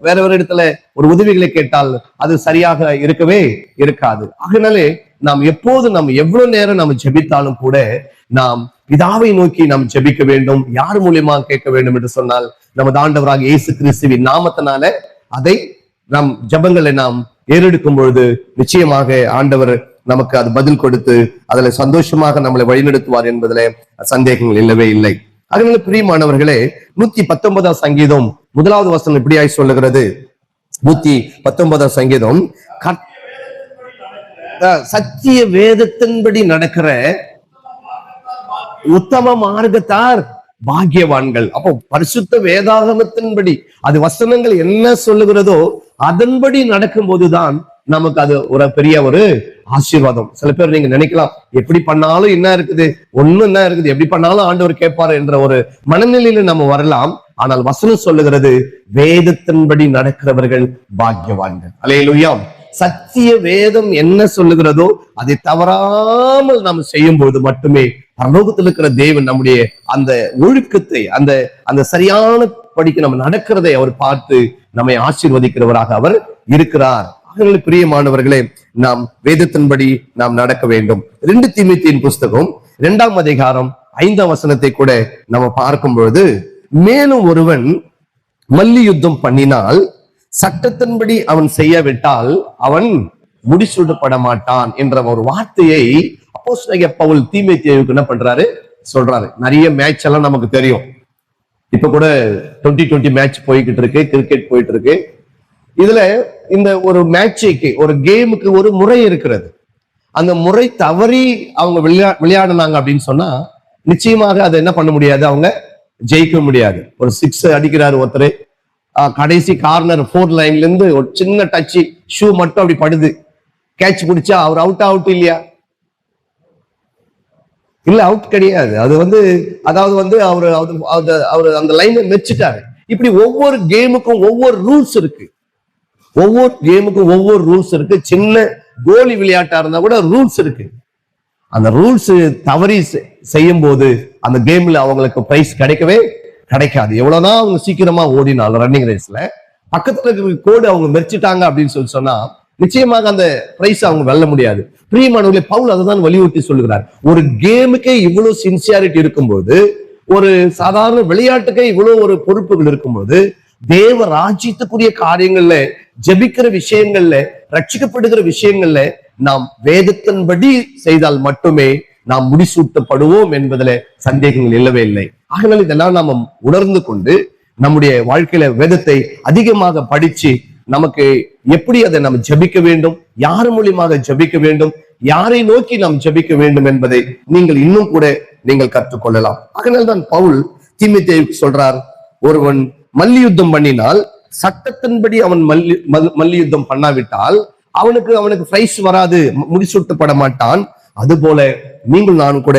[SPEAKER 1] வேற இடத்துல ஒரு உதவிகளை கேட்டால் அது சரியாக இருக்கவே இருக்காது. ஆகையினாலே நாம் எப்போது நம்ம எவ்வளவு நேரம் நம்ம ஜெபித்தாலும் கூட நாம் பிதாவை நோக்கி நாம் ஜெபிக்க வேண்டும். யார் மூலியமா கேட்க வேண்டும் என்று சொன்னால் நமது ஆண்டவராக இயேசு கிறிஸ்துவின் நாமத்தினால அதை நம் ஜபங்களை நாம் ஏறெடுக்கும் பொழுது நிச்சயமாக ஆண்டவர் நமக்கு அது பதில் கொடுத்து அதுல சந்தோஷமாக நம்மளை வழிநடத்துவார் என்பதிலே சந்தேகங்கள் இல்லவே இல்லை. அதனால பிரியமானவர்களே, 119ஆம் சங்கீதம் 1வது வசனம் இப்படியாய் சொல்லுகிறது. 119ஆம் சங்கீதம், சத்திய வேதத்தின்படி நடக்கிற உத்தம மார்க்கத்தார் பாக்கியவான்கள். அப்போ பரிசுத்த வேதாகமத்தின்படி அது வசனங்கள் என்ன சொல்லுகிறதோ அதன்படி நடக்கும் போதுதான் நமக்கு அது ஒரு பெரிய ஒரு ஆசீர்வாதம். சில பேர் நீங்க நினைக்கலாம், எப்படி பண்ணாலும் என்ன இருக்குது, ஒண்ணும் என்ன இருக்குது, எப்படி பண்ணாலும் ஆண்டவர் கேட்பாரு என்ற ஒரு மனநிலையில நம்ம வரலாம். ஆனால் வசனம் சொல்லுகிறது, வேதத்தின்படி நடக்கிறவர்கள் பாக்கியவான்கள். அல்லேலூயா. சத்திய வேதம் என்ன சொல்லுகிறதோ அதை தவறாமல் நாம் செய்யும் போது மட்டுமே பரலோகத்தில் இருக்கிற தேவன் நம்முடைய அந்த ஒழுக்கத்தை அந்த சரியான படிக்கு நம்ம நடக்கிறதை அவர் பார்த்து நம்மை ஆசீர்வதிக்கிறவராக அவர் இருக்கிறார். ஆகவே பிரியமானவர்களே, நாம் வேதத்தின்படி நாம் நடக்க வேண்டும். 2 தீமோத்தேயுவின் புஸ்தகம் 2ஆம் அதிகாரம் 5ஆம் வசனத்தை கூட நம்ம பார்க்கும் பொழுது, மேலும் ஒருவன் மல்லி யுத்தம் பண்ணினால் சட்டத்தின்படி அவன் செய்யவிட்டால் அவன் முடிசூட்டப்பட மாட்டான் என்ற ஒரு வார்த்தையை அப்போஸ்தலனாகிய பவுல் தீமோத்தேயுவுக்கு என்ன பண்றாரு சொல்றாரு. நிறைய மேட்ச் எல்லாம் நமக்கு தெரியும். இப்ப கூட 2020 மேட்ச் போய்கிட்டு இருக்கு, கிரிக்கெட் போயிட்டு இருக்கு. இதுல இந்த ஒரு மேட்சுக்கு ஒரு கேமுக்கு ஒரு முறை இருக்கிறது. அந்த முறை தவறி அவங்க விளையாடினாங்க அப்படின்னு சொன்னா நிச்சயமாக அதை என்ன பண்ண முடியாது, அவங்க ஜெயிக்க முடியாது. ஒரு 6 அடிக்கிறாரு ஒருத்தர், கடைசி கார்னர் 4 லைன்ல இருந்து ஒரு சின்ன டச் ஷூ மட்டும் அப்படி படுது, கேட்ச் பிடிச்சா அவர் அவுட் இல்லையா? இல்ல, அவுட் கிடையாது. அது அதாவது அவரு அந்த லைனை மெச்சிட்டாரு. இப்படி ஒவ்வொரு கேமுக்கும் ஒவ்வொரு ரூல்ஸ் இருக்கு. ஒவ்வொரு கேமுக்கும் ஒவ்வொரு ரூல்ஸ் இருக்கு. சின்ன கோலி விளையாட்டா இருந்தா கூட ரூல்ஸ் இருக்கு. அந்த ரூல்ஸ் தவறி செய்யும் போது அந்த கேம்ல அவங்களுக்கு பிரைஸ் கிடைக்கவே கிடைக்காது. எவ்வளவுதான் அவங்க சீக்கிரமா ஓடினாலும் ரன்னிங் ரேஸ்ல பக்கத்துல இருக்கிற கோடு அவங்க மெரிச்சிட்டாங்க அப்படின்னு சொன்னா நிச்சயமாக அந்த பிரைஸ் அவங்க வெல்ல முடியாது. பிரியமானவர்களே, பவுல் அதுதான் வலியுறுத்தி சொல்லுகிறார். ஒரு கேமுக்கே இவ்வளவு சின்சியாரிட்டி இருக்கும்போது, ஒரு சாதாரண விளையாட்டுக்கே இவ்வளவு ஒரு பொறுப்புகள் இருக்கும்போது, தேவ ராஜ்யத்துக்குரிய காரியங்கள்ல, ஜெபிக்கிற விஷயங்கள்ல, ரட்சிக்கப்படுகிற விஷயங்கள்ல நாம் வேதத்தின்படி செய்தால் மட்டுமே நாம் முடிசூட்டப்படுவோம் என்பதில் சந்தேகங்கள் இல்லவே இல்லை. ஆகையால் இதெல்லாம் நாம உணர்ந்து கொண்டு நம்முடைய வாழ்க்கையில வேதத்தை அதிகமாக படிச்சு நமக்கு எப்படி அதை நம்ம ஜபிக்க வேண்டும், யார் மூலியமாக ஜபிக்க வேண்டும், யாரை நோக்கி நாம் ஜெபிக்க வேண்டும் என்பதை நீங்கள் இன்னும் கூட நீங்கள் கற்றுக்கொள்ளலாம். அதனால் தான் பவுல் தீமோத்தேயுவுக்கு சொல்றார், ஒருவன் மல்யுத்தம் பண்ணினால் சட்டத்தின்படி அவன் மல்யுத்தம் பண்ணாவிட்டால் அவனுக்கு பிரைஸ் வராது, முடிசூட்டப்பட மாட்டான். அதுபோல நீங்கள் நானும் கூட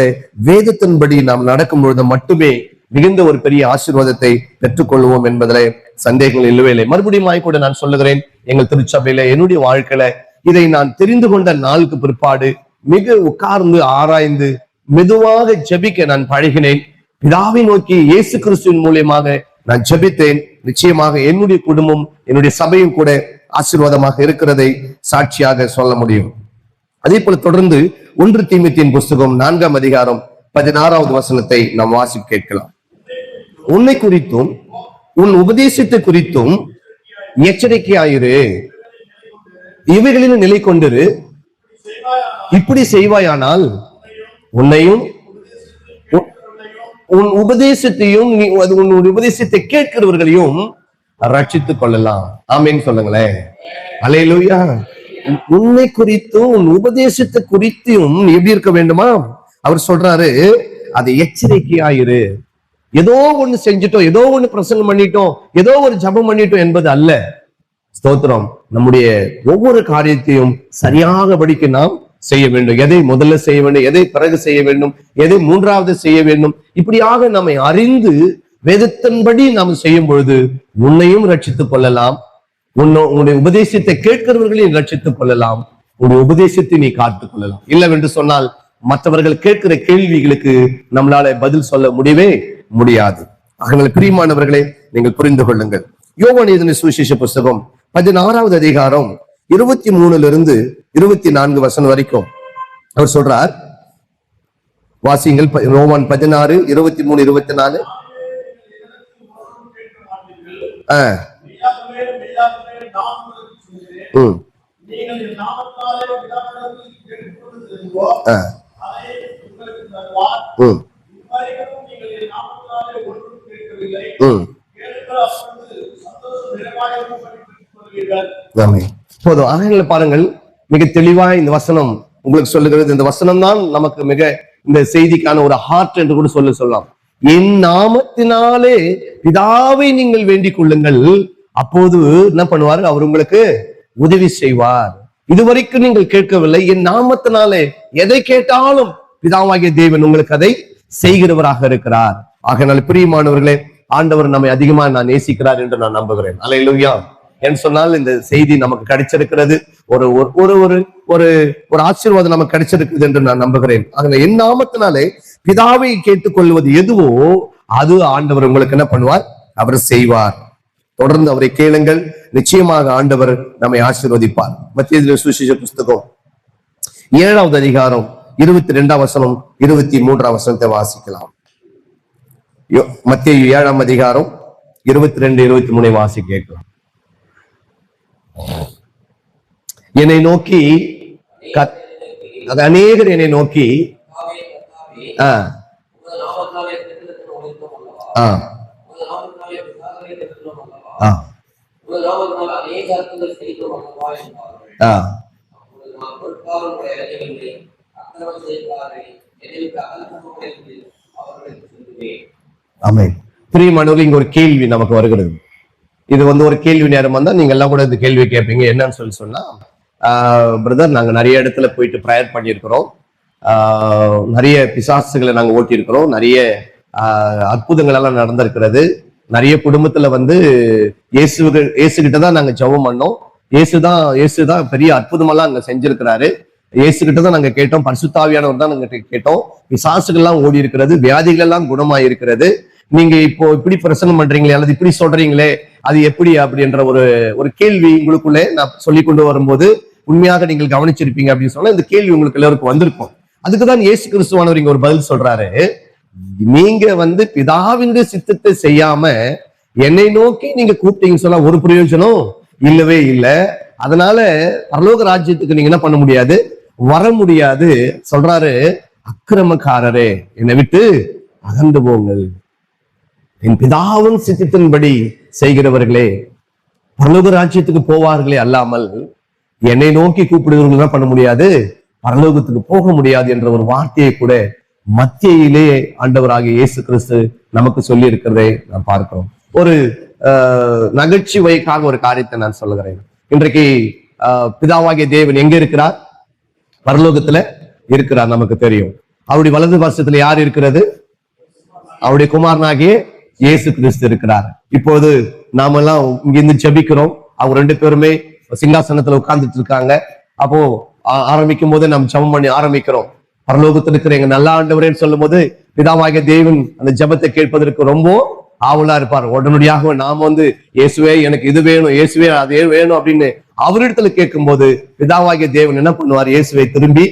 [SPEAKER 1] வேதத்தின்படி நாம் நடக்கும் பொழுது மட்டுமே மிகுந்த ஒரு பெரிய ஆசீர்வாதத்தை பெற்றுக்கொள்வோம் என்பதிலே சந்தேகங்கள் இல்லவே இல்லை. மறுபடியும் கூட நான் சொல்லுகிறேன், எங்கள் திருச்சபையில என்னுடைய வாழ்க்கையில இதை நான் தெரிந்து கொண்ட நாளுக்கு பிற்பாடு மிக உட்கார்ந்து ஆராய்ந்து மெதுவாக ஜெபிக்க நான் பழகினேன். பிதாவை நோக்கி இயேசு கிறிஸ்துவின் மூலியமாக நான் ஜெபித்தேன். நிச்சயமாக என்னுடைய குடும்பம், என்னுடைய சபையும் கூட ஆசீர்வாதமாக இருக்கிறதை சாட்சியாக சொல்ல முடியும். அதே போல தொடர்ந்து 1 தீமோத்தேயுவின் புஸ்தகம் 4ஆம் அதிகாரம் 16வது வசனத்தை நாம் வாசி கேட்கலாம். உன்னை குறித்தும் உன் உபதேசத்தை குறித்தும் எச்சரிக்கையாயிரு, இவைகளில் நிலை கொண்டிரு. இப்படி செய்வாயானால் உன்னையும் உன் உபதேசத்தையும் உன் உபதேசத்தை கேட்கிறவர்களையும் ரட்சித்துக் கொள்ளலாம். ஆமேன்னு சொல்லுங்களேன். அல்லேலூயா. உன்னை குறித்தும் உன் உபதேசத்தை குறித்தும் எப்படி இருக்க வேண்டுமா? அவர் சொல்றாரு, அது எச்சரிக்கையாயிரு. ஏதோ ஒண்ணு செஞ்சிட்டோம், ஏதோ ஒண்ணு பிரசங்கம் பண்ணிட்டோம், ஏதோ ஒரு ஜபம் பண்ணிட்டோம் என்பது அல்ல. ஸ்தோத்திரம். நம்முடைய ஒவ்வொரு காரியத்தையும் சரியாக படிக்க நாம் செய்ய வேண்டும். எதை முதல்ல செய்ய வேண்டும், எதை பிறகு செய்ய வேண்டும், எதை மூன்றாவது செய்ய வேண்டும், இப்படியாக நம்மை அறிந்து வேதத்தின்படி நாம் செய்யும் பொழுது உன்னையும் ரட்சித்துக் கொள்ளலாம், உன்னுடைய உபதேசத்தை கேட்கிறவர்களையும் ரட்சித்துக் கொள்ளலாம், உன்னுடைய உபதேசத்தை நீ காத்துக் கொள்ளலாம். இல்லவென்று சொன்னால் மற்றவர்கள் கேட்கிற கேள்விகளுக்கு நம்மளால பதில் சொல்ல முடியவே முடியாது. ஆகவே பிரியமானவர்களே, நீங்கள் புரிந்து கொள்ளுங்கள். யோவான் எழுதின சுவிசேஷ புஸ்தகம் 16வது அதிகாரம் 23 to 24 வசனம் வரைக்கும் அவர் சொல்றார். வாசிங்கள். யோவான் 16, 23, 24. போதும். ஆகையால் பாருங்கள், மிக தெளிவா இந்த வசனம் உங்களுக்கு சொல்லுகிறது. இந்த வசனம் தான் நமக்கு மிக இந்த செய்திக்கான ஒரு ஹார்ட் என்று கூட சொல்லலாம். என் நாமத்தினாலே பிதாவை நீங்கள் வேண்டிக் கொள்ளுங்கள், அப்போது என்ன பண்ணுவார்? அவர் உங்களுக்கு உதவி செய்வார். இதுவரைக்கும் நீங்கள் கேட்கவில்லை, என் நாமத்தினாலே எதை கேட்டாலும் பிதாவாகிய தேவன் உங்களுக்கு அதை செய்கிறவராக இருக்கிறார். ஆகையால் பிரியமானவர்களே, ஆண்டவர் நம்மை அதிகமா நான் நேசிக்கிறார் என்று நான் நம்புகிறேன். அல்லேலூயா. என்று சொன்னால் இந்த செய்தி நமக்கு கிடைச்சிருக்கிறது, ஒரு ஒரு ஒரு ஒரு ஒரு ஆசீர்வாதம் நமக்கு கிடைச்சிருக்கிறது என்று நான் நம்புகிறேன். ஆகவே என் நாமத்தினாலே பிதாவை கேட்டுக்கொள்வது எதுவோ அது ஆண்டவர் உங்களுக்கு என்ன பண்ணுவார்? அவர் செய்வார். தொடர்ந்து அவரை கேளுங்கள், நிச்சயமாக ஆண்டவர் நம்மை ஆசீர்வதிப்பார். மத்தேயு சுவிசேஷ புஸ்தகம் 7வது அதிகாரம் 22ஆம் வசனம் 23ஆம் வசனத்தை வாசிக்கலாம். மத்தேயு 7ஆம் அதிகாரம் 22, 23 வாசி கேட்கலாம். என்னை நோக்கி அநேகர் என்னை நோக்கி ஆமென். பிரியமானவர்களே, இங்க ஒரு கேள்வி நமக்கு வருகிறது. இது ஒரு கேள்வி நேரம் வந்தா நீங்க எல்லாம் கூட இந்த கேள்வி கேட்பீங்க. என்னன்னு சொன்னா, பிரதர், நாங்க நிறைய இடத்துல போயிட்டு ப்ரேயர் பண்ணியிருக்கிறோம், நிறைய பிசாசுகளை நாங்க ஓட்டி இருக்கிறோம், நிறைய அற்புதங்கள் எல்லாம் நடந்திருக்கிறது, நிறைய குடும்பத்துல இயேசு கிட்டதான் நாங்க ஜெபம் பண்ணோம், இயேசுதான் பெரிய அற்புதமெல்லாம் அங்க செஞ்சிருக்கிறாரு, இயேசு கிட்டதான் நாங்க கேட்டோம், பரிசுத்த ஆவியானவர் தான் நாங்க கேட்டோம், பிசாசுகள் எல்லாம் ஓடி இருக்கிறது, வியாதிகள் எல்லாம் குணமாயிருக்கிறது, நீங்க இப்போ இப்படி பிரசங்கம் பண்றீங்களே அல்லது இப்படி சொல்றீங்களே அது எப்படி அப்படின்ற ஒரு கேள்வி உங்களுக்குள்ளே நான் சொல்லி கொண்டு வரும்போது உண்மையாக நீங்கள் கவனிச்சிருப்பீங்க அப்படின்னு சொன்னா இந்த கேள்வி உங்களுக்கு எல்லாருக்கும் வந்திருக்கும். அதுக்குதான் இயேசு கிறிஸ்துவானவர் இங்க ஒரு பதில் சொல்றாரு. நீங்க பிதாவின் சித்தத்தை செய்யாம என்னை நோக்கி நீங்க கூப்பிட்டீங்கன்னு சொன்னா ஒரு பிரயோஜனம் இல்லவே இல்லை. அதனால பரலோக ராஜ்யத்துக்கு நீங்க என்ன பண்ண முடியாது, வர முடியாது சொல்றாரு. அக்கிரமக்காரரே, என்னை விட்டு அகன்று போங்கள், என் பிதாவின் சித்தத்தின்படி செய்கிறவர்களே பரலோக ராஜ்யத்துக்கு போவார்களே அல்லாமல் என்னை நோக்கி கூப்பிடுவர்கள் என்ன பண்ண முடியாது, பரலோகத்துக்கு போக முடியாது என்ற ஒரு வார்த்தையை கூட மத்தியிலே ஆண்டவராகிய இயேசு கிறிஸ்து நமக்கு சொல்லி இருக்கிறதை நாம் பார்க்கிறோம். ஒரு நகைச்சுவைக்காக ஒரு காரியத்தை நான் சொல்லுகிறேன். இன்றைக்கு பிதாவாகிய தேவன் எங்க இருக்கிறார்? பரலோகத்துல இருக்கிறார், நமக்கு தெரியும். அவருடைய வலது பாசத்துல யார் இருக்கிறது? அவருடைய குமாரனாகிய இயேசு கிறிஸ்து இருக்கிறார். இப்போது நாம எல்லாம் இங்கிருந்து ஜெபிக்கிறோம். அவங்க ரெண்டு பேருமே சிங்காசனத்துல உட்கார்ந்துட்டு இருக்காங்க. அப்போ ஆரம்பிக்கும் போது நம்ம ஜெபம் பண்ணி ஆரம்பிக்கிறோம். பரலோகத்தில் இருக்கிற எங்க நல்ல ஆண்டவரேன்னு சொல்லும் போது பிதாவாகிய தேவன் அந்த ஜெபத்தை கேட்பதற்கு ரொம்ப ஆவலா இருப்பார். உடனடியாக நாம இயேசுவே எனக்கு இது வேணும், இயேசுவே அது வேணும் அப்படின்னு அவரிடத்துல கேட்கும் போது பிதாவாகிய தேவன் என்ன பண்ணுவார்? இயேசுவை திரும்பி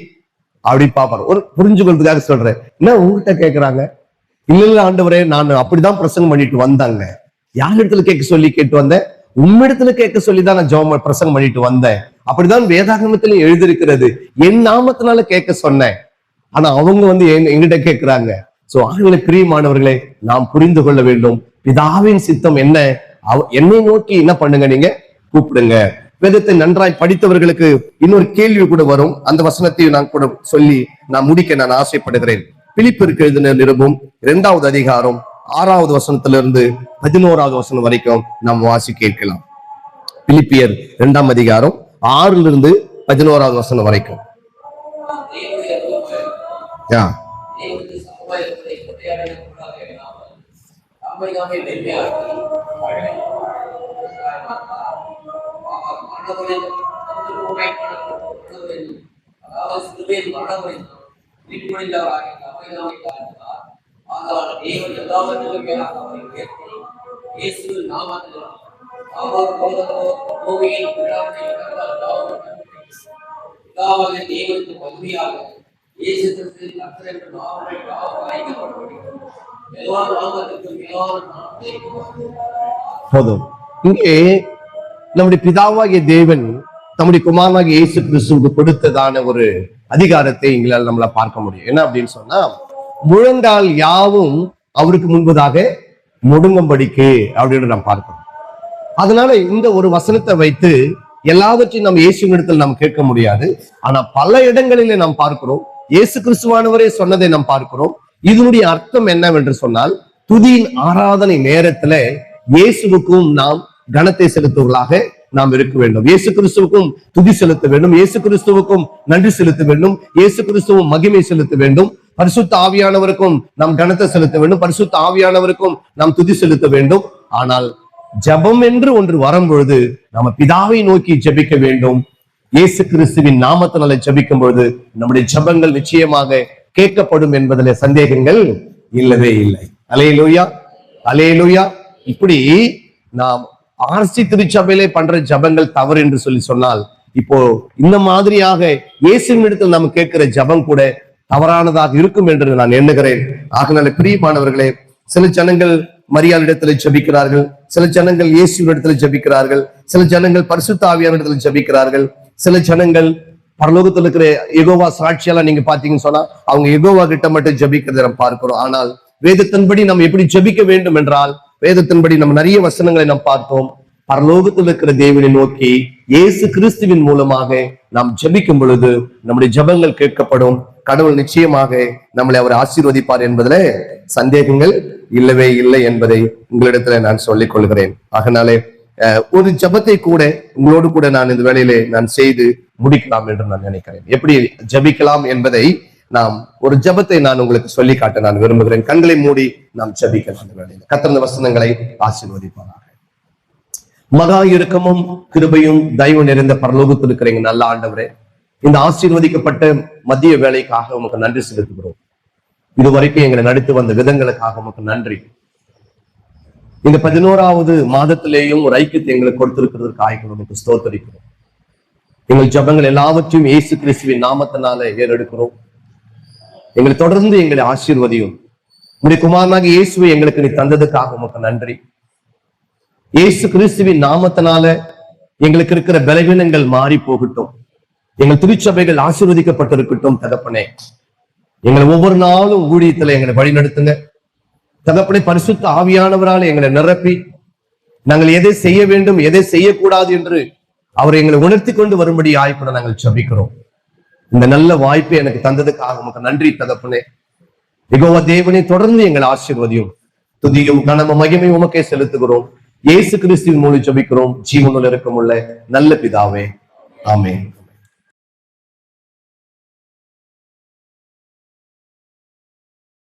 [SPEAKER 1] அப்படி பார்ப்பார். ஒரு புரிஞ்சுக்கிறதுக்காக சொல்றேன். என்ன உங்ககிட்ட கேட்கிறாங்க? இல்ல ஆண்டவரே, நான் அப்படிதான் பிரசங்கம் பண்ணிட்டு வந்தாங்க. யார் இடத்துல கேட்டு வந்தேன்? உம்மிடத்துல கேட்க சொல்லிதான் நான் ஜெபம் பிரசங்கம் பண்ணிட்டு வந்தேன். அப்படிதான் வேதாகமத்துல எழுதியிருக்கிறது. என் நாமத்தினால கேட்க சொன்னேன். ஆனா அவங்க எங்கிட்ட கேட்கிறாங்க. சோ ஆண்களை பிரியமானவர்களே, நாம் புரிந்து கொள்ள வேண்டும். பிதாவின் சித்தம் என்ன? என்னை நோக்கி என்ன பண்ணுங்க? நீங்க கூப்பிடுங்க. வேதத்தை நன்றாய் படித்தவர்களுக்கு இன்னொரு கேள்வி கூட வரும். அந்த வசனத்தையும் நான் கூட சொல்லி நான் முடிக்க நான் ஆசைப்படுகிறேன். பிலிப்பியருக்கு எழுதின நிருபம் 2வது அதிகாரம் 6வது வசனத்திலிருந்து 11வது வசனம் வரைக்கும் நாம் வாசி கேட்கலாம். பிலிப்பியர் 2ஆம் அதிகாரம் 6லிருந்து 11வது வசனம் வரைக்கும். போதும். இங்கே நம்முடைய பிதாவாகிய தேவன் நம்முடைய குமாரனாகிய இயேசு கிறிஸ்துவுக்கு கொடுத்ததான ஒரு அதிகாரத்தை எங்களால் நம்மள பார்க்க முடியும். என்ன அப்படின்னு சொன்னா, முழங்கால் யாவும் அவருக்கு முன்பதாக முடுங்கும்படிக்கு அப்படின்னு நாம் பார்க்கிறோம். அதனால இந்த ஒரு வசனத்தை வைத்து எல்லாவற்றையும் நம்ம இயேசுவினிடத்தில் நாம் கேட்க முடியாது. ஆனா பல இடங்களிலே நாம் பார்க்கிறோம், இயேசு கிறிஸ்துவானவரே சொன்னதை நாம் பார்க்கிறோம். இதனுடைய அர்த்தம் என்னவென்று சொன்னால், துதியின் ஆராதனை நேரத்துல இயேசுவுக்கும் நாம் கனத்தை செலுத்துவர்களாக நாம் இருக்க வேண்டும். இயேசு கிறிஸ்துவுக்கும் துதி செலுத்த வேண்டும், இயேசு கிறிஸ்துவுக்கும் நன்றி செலுத்த வேண்டும், இயேசு கிறிஸ்துவும் மகிமை செலுத்த வேண்டும், பரிசுத்த ஆவியானவருக்கும் நாம் கனத்தை செலுத்த வேண்டும், பரிசுத்த ஆவியானவருக்கும் நாம் துதி செலுத்த வேண்டும். ஆனால் ஜெபம் என்று ஒன்று வரும் பொழுது நம்ம பிதாவை நோக்கி ஜெபிக்க வேண்டும். இயேசு கிறிஸ்துவின் நாமத்தினால ஜெபிக்கும் பொழுது நம்முடைய ஜெபங்கள் நிச்சயமாக கேட்கப்படும் என்பதில் சந்தேகங்கள் இல்லவே இல்லை. அல்லேலூயா, அல்லேலூயா. இப்படி நாம் ஆர்சி திருச்சபையிலே பண்ற ஜபங்கள் தவறு என்று சொல்லி சொன்னால், இப்போ இந்த மாதிரியாக இயேசுவினிடத்தில் நாம் கேட்கிற ஜபம் கூட தவறானதாக இருக்கும் என்று நான் எண்ணுகிறேன். ஆகனால பிரியமானவர்களே, சில ஜனங்கள் மரியாளிடத்தில் ஜெபிக்கிறார்கள், சில ஜனங்கள் இயேசுவினிடத்தில் ஜெபிக்கிறார்கள், சில ஜனங்கள் பரிசுத்த ஆவியானவரிடத்தில் ஜெபிக்கிறார்கள், சில ஜனங்கள் பரலோகத்தில் இருக்கிற யெகோவா சாட்சியெல்லாம் நீங்க பாத்தீங்கன்னு சொன்னா அவங்க யெகோவா கிட்ட மட்டும் ஜெபிக்கிறதை நம்ம பார்க்கிறோம். ஆனால் வேதத்தின்படி நம்ம எப்படி ஜெபிக்க வேண்டும் என்றால், வேதத்தின்படி நம்ம நிறைய வசனங்களை நாம் பார்த்தோம். பரலோகத்தில் இருக்கிற தேவனை நோக்கி இயேசு கிறிஸ்துவின் மூலமாக நாம் ஜெபிக்கும் பொழுது நம்முடைய ஜெபங்கள் கேட்கப்படும். கடவுள் நிச்சயமாக நம்மளை அவர் ஆசீர்வதிப்பார் என்பதுல சந்தேகங்கள் இல்லவே இல்லை என்பதை உங்களிடத்துல நான் சொல்லிக் கொள்கிறேன். ஆகனாலே ஒரு ஜெபத்தை கூட உங்களோடு கூட நான் இந்த வேளையிலே நான் செய்து முடிக்கலாம் என்று நான் நினைக்கிறேன். எப்படி ஜெபிக்கலாம் என்பதை நாம் ஒரு ஜெபத்தை நான் உங்களுக்கு சொல்லி காட்ட நான் விரும்புகிறேன். கண்களை மூடி நாம் ஜெபிக்கலாம். அந்த வேளையில கர்த்தர் வசனங்களை ஆசீர்வதிப்பாராக. மகா இரக்கமும் கிருபையும் தயவு நிறைந்த பரலோகத்தில் இருக்கிற எங்க நல்ல ஆண்டவரே, இந்த ஆசீர்வதிக்கப்பட்ட மதிய வேலைக்காக உமக்கு நன்றி செலுத்துகிறோம். இதுவரைக்கும் எங்களை நடித்து வந்த விதங்களுக்காக உமக்கு நன்றி. இந்த 11வது மாதத்திலேயும் ஒரு ஐக்கியத்தை எங்களுக்கு கொடுத்திருக்கிறதுக்காக உமக்கு ஸ்தோத்திரிக்கிறோம். எங்கள் ஜபங்கள் எல்லாவற்றையும் இயேசு கிறிஸ்துவின் நாமத்தினால ஏறெடுக்கிறோம். எங்களை தொடர்ந்து எங்களை ஆசீர்வதியும். உம்முடைய குமாரனாக இயேசுவை எங்களுக்கு நீ தந்ததுக்காக உமக்கு நன்றி. இயேசு கிறிஸ்துவின் நாமத்தினால எங்களுக்கு இருக்கிற பலவீனங்கள் மாறி போகட்டும். எங்கள் திருச்சபைகள் ஆசீர்வதிக்கப்பட்டிருக்கட்டும். தகப்பனே, எங்களை ஒவ்வொரு நாளும் ஊழியத்துல எங்களை வழி நடத்துங்க. தகப்பனே, பரிசுத்த ஆவியானவரால் எங்களை நிரப்பி நாங்கள் எதை செய்ய வேண்டும் எதை செய்யக்கூடாது என்று அவரை எங்களை உணர்த்தி கொண்டு வரும்படி ஆய்ப்புட நாங்கள் ஜெபிக்கிறோம். இந்த நல்ல வாய்ப்பை எனக்கு தந்ததுக்காக உமக்கு நன்றி தகப்பனே. யெகோவா தேவனை தொடர்ந்து எங்கள் ஆசீர்வதியும். துதியும் கனமும் மகிமை உமக்கே செலுத்துகிறோம். இயேசு கிறிஸ்துவின் மூலம் ஜெபிக்கிறோம் ஜீவனுள்ள இருக்கமுள்ள நல்ல பிதாவே, ஆமென்.